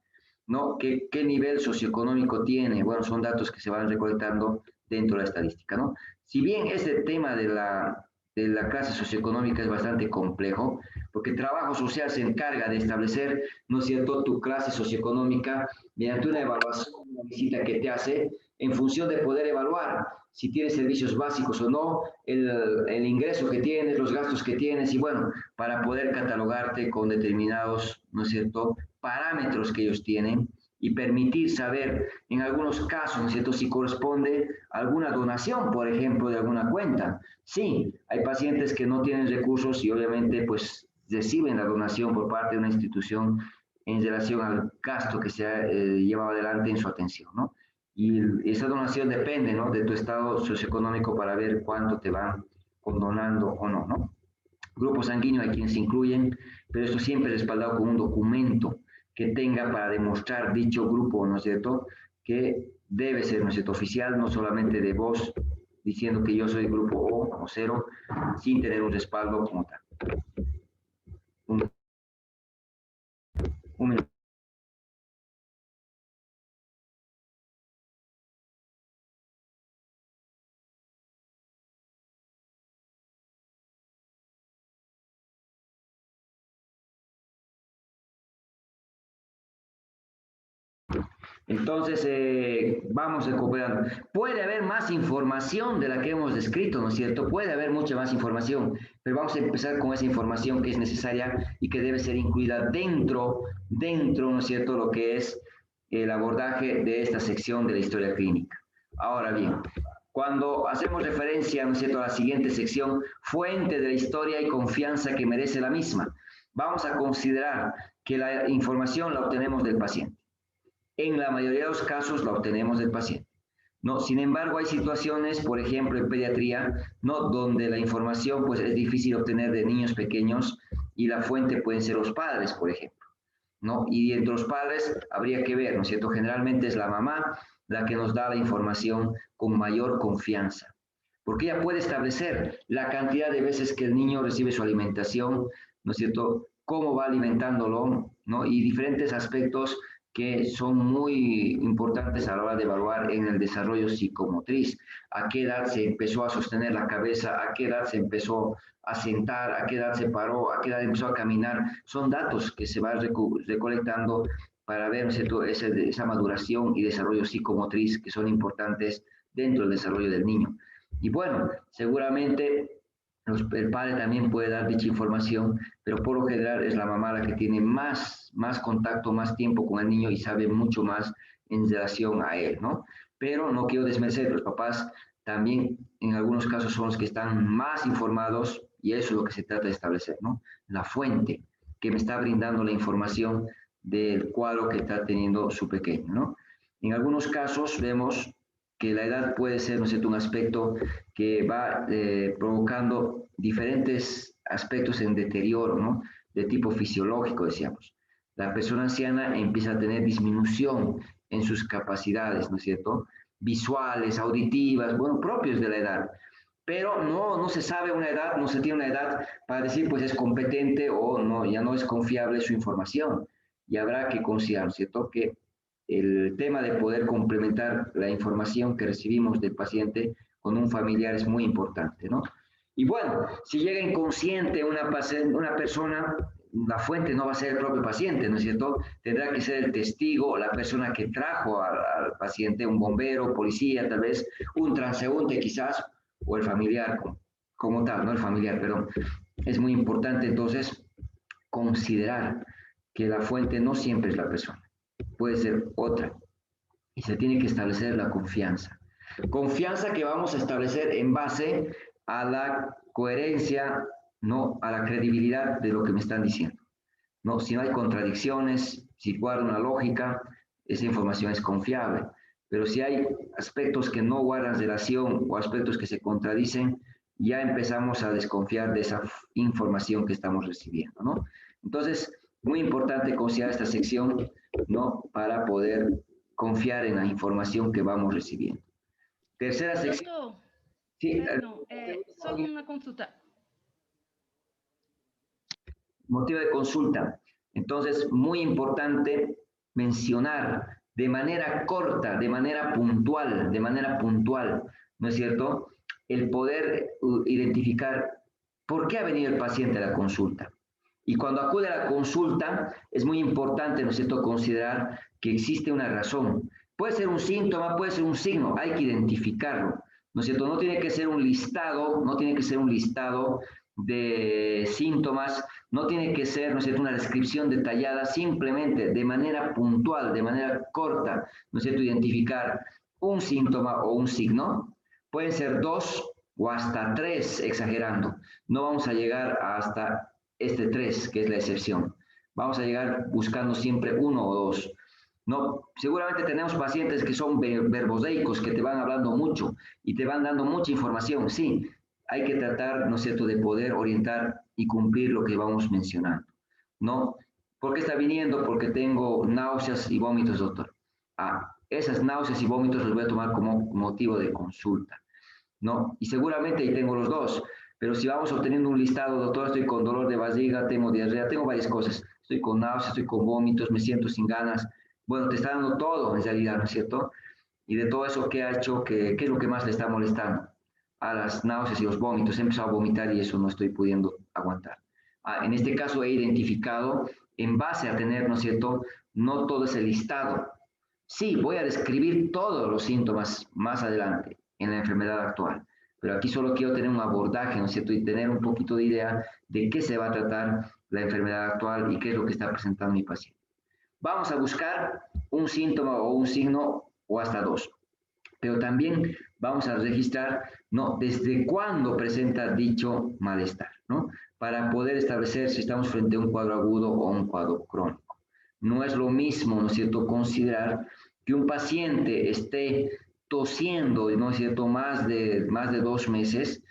¿no? ¿Qué nivel socioeconómico tiene? Bueno, son datos que se van recolectando dentro de la estadística, ¿no? Si bien este tema de la clase socioeconómica es bastante complejo, porque el trabajo social se encarga de establecer, ¿no es cierto?, tu clase socioeconómica mediante una evaluación, una visita que te hace en función de poder evaluar si tienes servicios básicos o no, el ingreso que tienes, los gastos que tienes, y bueno, para poder catalogarte con determinados, ¿no es cierto?, parámetros que ellos tienen y permitir saber, en algunos casos, ¿no es cierto?, si corresponde alguna donación, por ejemplo, de alguna cuenta. Sí, hay pacientes que no tienen recursos y obviamente pues reciben la donación por parte de una institución en relación al gasto que se ha llevado adelante en su atención, ¿no? Y esa donación depende, ¿no?, de tu estado socioeconómico para ver cuánto te van condonando o no, ¿no? Grupo sanguíneo hay quienes se incluyen, pero esto siempre respaldado con un documento que tenga para demostrar dicho grupo, ¿no es cierto?, que debe ser, ¿no es cierto?, oficial, no solamente de voz diciendo que yo soy grupo O o 0, sin tener un respaldo como tal. Un minuto. Entonces, vamos recuperando. Puede haber más información de la que hemos descrito, ¿no es cierto? Puede haber mucha más información, pero vamos a empezar con esa información que es necesaria y que debe ser incluida dentro, ¿no es cierto?, lo que es el abordaje de esta sección de la historia clínica. Ahora bien, cuando hacemos referencia, ¿no es cierto?, a la siguiente sección, fuente de la historia y confianza que merece la misma, vamos a considerar que la información la obtenemos del paciente. En la mayoría de los casos la obtenemos del paciente, ¿no? Sin embargo, hay situaciones, por ejemplo, en pediatría, ¿no?, donde la información pues, es difícil obtener de niños pequeños y la fuente pueden ser los padres, por ejemplo, ¿no? Y entre los padres habría que ver, ¿no es cierto? Generalmente es la mamá la que nos da la información con mayor confianza, porque ella puede establecer la cantidad de veces que el niño recibe su alimentación, ¿no es cierto?, cómo va alimentándolo, ¿no?, y diferentes aspectos que son muy importantes a la hora de evaluar en el desarrollo psicomotriz. ¿A qué edad se empezó a sostener la cabeza? ¿A qué edad se empezó a sentar? ¿A qué edad se paró? ¿A qué edad empezó a caminar? Son datos que se van recolectando para ver, ¿no es cierto?, esa maduración y desarrollo psicomotriz que son importantes dentro del desarrollo del niño. Y bueno, seguramente el padre también puede dar dicha información, pero por lo general es la mamá la que tiene más contacto, más tiempo con el niño y sabe mucho más en relación a él, ¿no? Pero no quiero desmerecer, los papás también en algunos casos son los que están más informados y eso es lo que se trata de establecer, ¿no? La fuente que me está brindando la información del cuadro que está teniendo su pequeño, ¿no? En algunos casos vemos que la edad puede ser, ¿no es cierto?, un aspecto que va provocando diferentes aspectos en deterioro, ¿no? De tipo fisiológico, decíamos. La persona anciana empieza a tener disminución en sus capacidades, ¿no es cierto?, visuales, auditivas, bueno, propios de la edad. Pero no se sabe una edad, no se tiene una edad para decir, pues es competente o no, ya no es confiable su información. Y habrá que considerar, ¿cierto?, que el tema de poder complementar la información que recibimos del paciente con un familiar es muy importante, ¿no? Y bueno, si llega inconsciente una persona, la fuente no va a ser el propio paciente, ¿no es cierto? Tendrá que ser el testigo, la persona que trajo al paciente, un bombero, policía, tal vez, un transeúnte quizás, o el familiar como tal, no el familiar, perdón. Es muy importante entonces considerar que la fuente no siempre es la persona, puede ser otra, y se tiene que establecer la confianza. Confianza que vamos a establecer en base a la coherencia, no a la credibilidad de lo que me están diciendo. No, si no hay contradicciones, si guarda una lógica, esa información es confiable. Pero si hay aspectos que no guardan relación o aspectos que se contradicen, ya empezamos a desconfiar de esa información que estamos recibiendo, ¿no? Entonces, muy importante considerar esta sección, ¿no?, para poder confiar en la información que vamos recibiendo. Tercera sección. Doctor, Sí, perdón, solo una consulta. motivo de consulta. Entonces, muy importante mencionar de manera corta, de manera puntual, ¿no es cierto?, el poder identificar por qué ha venido el paciente a la consulta. Y cuando acude a la consulta, es muy importante, ¿no es cierto?, considerar que existe una razón. Puede ser un síntoma, puede ser un signo, hay que identificarlo, ¿no es cierto? No tiene que ser un listado, no tiene que ser un listado de síntomas, no tiene que ser, ¿no es cierto?, una descripción detallada, simplemente de manera puntual, de manera corta, ¿no es cierto?, identificar un síntoma o un signo. Pueden ser 2 o hasta 3, exagerando. No vamos a llegar hasta este 3, que es la excepción. Vamos a llegar buscando siempre 1 o 2. No, seguramente tenemos pacientes que son verboseicos, que te van hablando mucho y te van dando mucha información. Sí, hay que tratar, ¿no es cierto?, de poder orientar y cumplir lo que vamos mencionando, ¿no? ¿Por qué está viniendo? Porque tengo náuseas y vómitos, doctor. Ah, esas náuseas y vómitos los voy a tomar como motivo de consulta, ¿no? Y seguramente ahí tengo los dos, pero si vamos obteniendo un listado, doctor, estoy con dolor de barriga, tengo diarrea, tengo varias cosas, estoy con náuseas, estoy con vómitos, me siento sin ganas, bueno, te está dando todo en realidad, ¿no es cierto? Y de todo eso, ¿qué ha hecho? ¿Qué es lo que más le está molestando? A las náuseas y los vómitos, he empezado a vomitar y eso no estoy pudiendo aguantar. En este caso he identificado, en base a tener, ¿no es cierto?, no todo ese listado. Sí, voy a describir todos los síntomas más adelante en la enfermedad actual, pero aquí solo quiero tener un abordaje, ¿no es cierto?, y tener un poquito de idea de qué se va a tratar la enfermedad actual y qué es lo que está presentando mi paciente. Vamos a buscar un síntoma o un signo o hasta 2, pero también vamos a registrar, ¿no?, desde cuándo presenta dicho malestar, ¿no?, para poder establecer si estamos frente a un cuadro agudo o un cuadro crónico. No es lo mismo, ¿no es cierto?, considerar que un paciente esté tosiendo, ¿no es cierto?, más de 2 meses,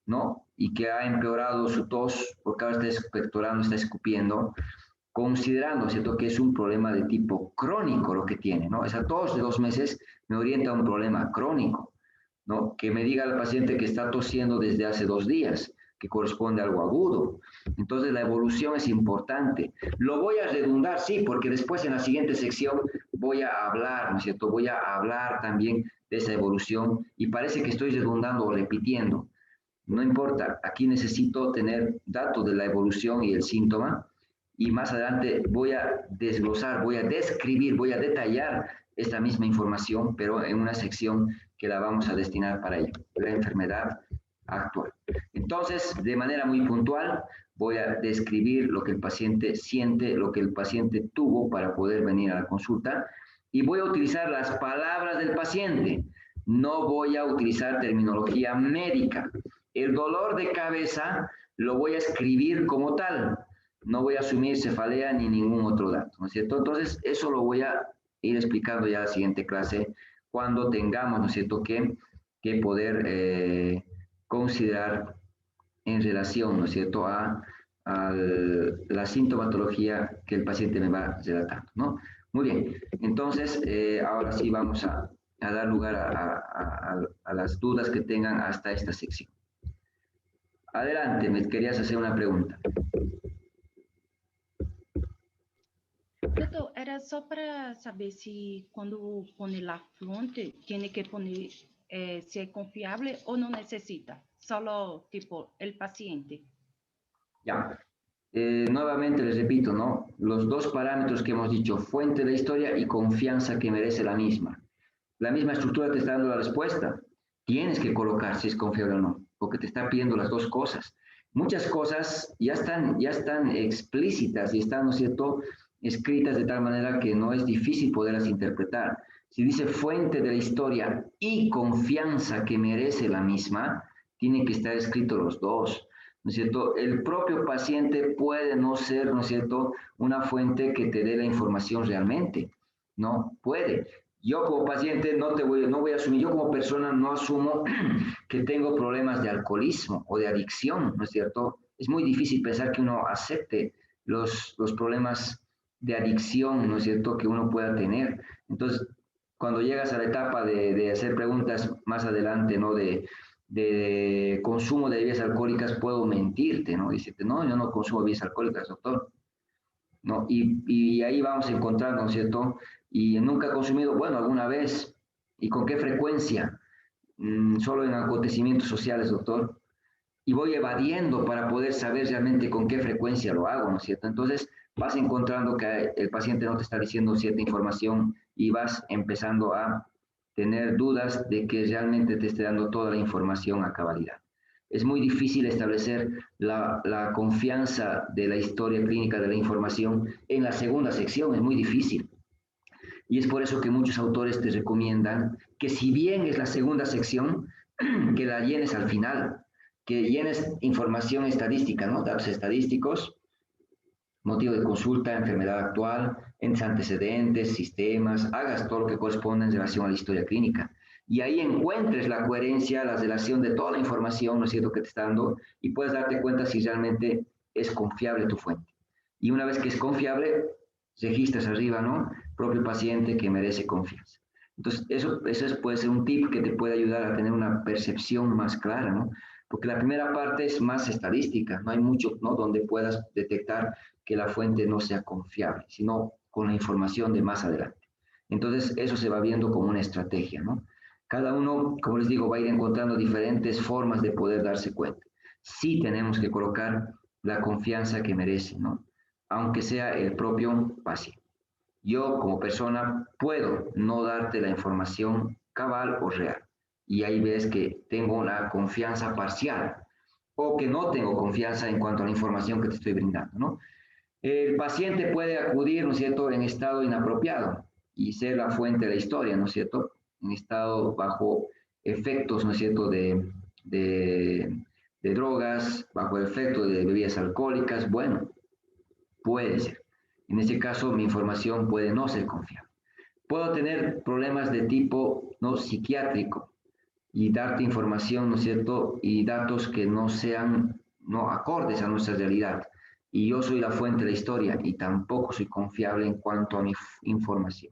¿no?, y que ha empeorado su tos porque ahora está expectorando, está escupiendo, considerando, ¿cierto?, que es un problema de tipo crónico lo que tiene, ¿no? Esa tos de 2 meses me orienta a un problema crónico, ¿no? Que me diga el paciente que está tosiendo desde hace 2 días, que corresponde a algo agudo. Entonces la evolución es importante. Lo voy a redundar, sí, porque después en la siguiente sección voy a hablar, ¿no es cierto? Voy a hablar también de esa evolución y parece que estoy redundando o repitiendo. No importa, aquí necesito tener datos de la evolución y el síntoma y más adelante voy a desglosar, voy a describir, voy a detallar esta misma información, pero en una sección que la vamos a destinar para ello, la enfermedad actual. Entonces, de manera muy puntual, voy a describir lo que el paciente siente, lo que el paciente tuvo para poder venir a la consulta y voy a utilizar las palabras del paciente. No voy a utilizar terminología médica. El dolor de cabeza lo voy a escribir como tal. No voy a asumir cefalea ni ningún otro dato, ¿no es cierto? Entonces, eso lo voy a ir explicando ya en la siguiente clase cuando tengamos, ¿no es cierto?, que poder considerar en relación, ¿no es cierto?, a la sintomatología que el paciente me va relatando, ¿no? Muy bien, entonces, ahora sí vamos a dar lugar a las dudas que tengan hasta esta sección. Adelante, me querías hacer una pregunta. Doutor, era só para saber se quando põe lá fonte, tem que pôr se é confiável ou não necessita. Solo, tipo, el paciente. Ya. Nuevamente les repito, ¿no? Los dos parámetros que hemos dicho, fuente de la historia y confianza que merece la misma. La misma estructura te está dando la respuesta. Tienes que colocar si es confiable o no, porque te está pidiendo las dos cosas. Muchas cosas ya están explícitas y están, ¿no es cierto?, escritas de tal manera que no es difícil poderlas interpretar. Si dice fuente de la historia y confianza que merece la misma, tienen que estar escritos los dos, ¿no es cierto? El propio paciente puede no ser, ¿no es cierto?, una fuente que te dé la información realmente, ¿no? Puede. Yo como paciente no voy a asumir, yo como persona no asumo que tengo problemas de alcoholismo o de adicción, ¿no es cierto? Es muy difícil pensar que uno acepte los problemas de adicción, ¿no es cierto?, que uno pueda tener. Entonces, cuando llegas a la etapa de hacer preguntas más adelante, ¿no?, de consumo de bebidas alcohólicas, puedo mentirte, ¿no? Decirte, no, yo no consumo bebidas alcohólicas, doctor. ¿No? Y ahí vamos encontrando, ¿no es cierto? Y nunca he consumido, bueno, alguna vez. ¿Y con qué frecuencia? Solo en acontecimientos sociales, doctor. Y voy evadiendo para poder saber realmente con qué frecuencia lo hago, ¿no es cierto? Entonces vas encontrando que el paciente no te está diciendo cierta información y vas empezando a tener dudas de que realmente te esté dando toda la información a cabalidad. Es muy difícil establecer la confianza de la historia clínica de la información en la segunda sección, es muy difícil. Y es por eso que muchos autores te recomiendan que si bien es la segunda sección, que la llenes al final, que llenes información estadística, ¿no? Datos estadísticos, motivo de consulta, enfermedad actual, antecedentes, sistemas, hagas todo lo que corresponda en relación a la historia clínica. Y ahí encuentres la coherencia, la relación de toda la información, ¿no es cierto?, que te está dando y puedes darte cuenta si realmente es confiable tu fuente. Y una vez que es confiable, registras arriba, ¿no?, propio paciente que merece confianza. Entonces, eso puede ser un tip que te puede ayudar a tener una percepción más clara, ¿no? Porque la primera parte es más estadística, no hay mucho, ¿no?, donde puedas detectar que la fuente no sea confiable, sino con la información de más adelante. Entonces, eso se va viendo como una estrategia, ¿no? Cada uno, como les digo, va a ir encontrando diferentes formas de poder darse cuenta. Sí tenemos que colocar la confianza que merece, ¿no? Aunque sea el propio paciente. Yo, como persona, puedo no darte la información cabal o real. Y ahí ves que tengo una confianza parcial o que no tengo confianza en cuanto a la información que te estoy brindando, ¿no? El paciente puede acudir, ¿no es cierto?, en estado inapropiado y ser la fuente de la historia, ¿no es cierto?, en estado bajo efectos, ¿no es cierto?, de drogas, bajo el efecto de bebidas alcohólicas. Bueno, puede ser. En este caso, mi información puede no ser confiable. Puedo tener problemas de tipo no psiquiátrico y darte información, ¿no es cierto?, y datos que no sean no acordes a nuestra realidad. Y yo soy la fuente de la historia y tampoco soy confiable en cuanto a mi información.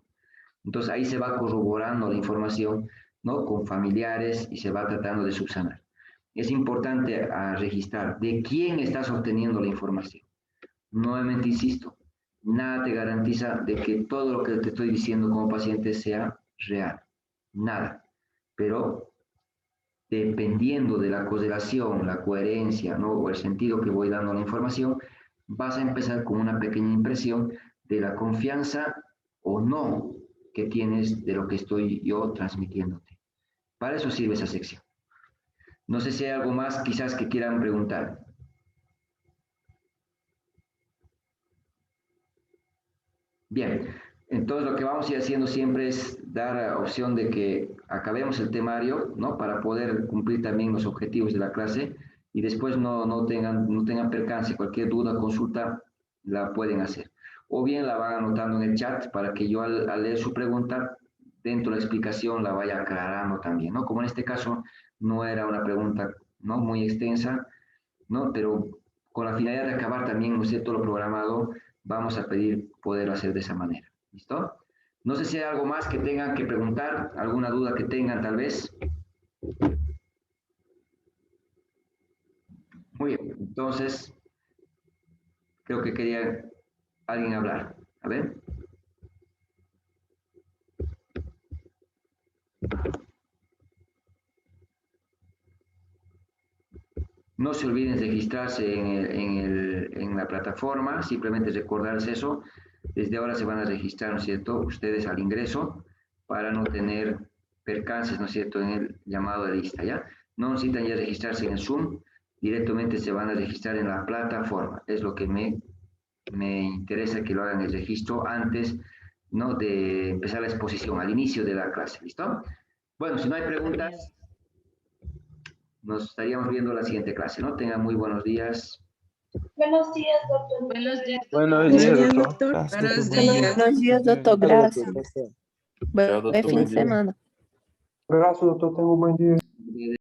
Entonces ahí se va corroborando la información, ¿no?, con familiares y se va tratando de subsanar. es importante registrar de quién estás obteniendo la información. Nuevamente insisto, nada te garantiza de que todo lo que te estoy diciendo como paciente sea real. Nada. Pero dependiendo de la correlación, la coherencia, ¿no? O el sentido que voy dando a la información, vas a empezar con una pequeña impresión de la confianza o no que tienes de lo que estoy yo transmitiéndote. Para eso sirve esa sección. No sé si hay algo más quizás que quieran preguntar. Bien, entonces lo que vamos a ir haciendo siempre es dar opción de que acabemos el temario, ¿no? Para poder cumplir también los objetivos de la clase y después no tengan percance, cualquier duda, consulta, la pueden hacer. O bien la van anotando en el chat para que yo al leer su pregunta, dentro de la explicación la vaya aclarando también, ¿no? Como en este caso no era una pregunta, ¿no? Muy extensa, ¿no? Pero con la finalidad de acabar también, ¿no es cierto?, lo programado, vamos a pedir poderlo hacer de esa manera. ¿Listo? No sé si hay algo más que tengan que preguntar, alguna duda que tengan tal vez. Muy bien, entonces, creo que quería alguien hablar. A ver. No se olviden de registrarse en la plataforma, simplemente recordarse eso. Desde ahora se van a registrar, ¿no es cierto?, ustedes al ingreso para no tener percances, ¿no es cierto?, en el llamado de lista, ¿ya? No necesitan ya registrarse en el Zoom, directamente se van a registrar en la plataforma. Es lo que me interesa que lo hagan el registro antes, ¿no?, de empezar la exposición, al inicio de la clase, ¿listo? Bueno, si no hay preguntas, nos estaríamos viendo la siguiente clase, ¿no? Tengan muy buenos días. Buenos días, doctor. Buenos días, Buenos doctor. días, doctor. Buenos Gracias, días. Buenos días, doctor. doctor. Gracias. Chao, Buen doctor. fin de semana. Gracias, doctor. Tengo un buen día.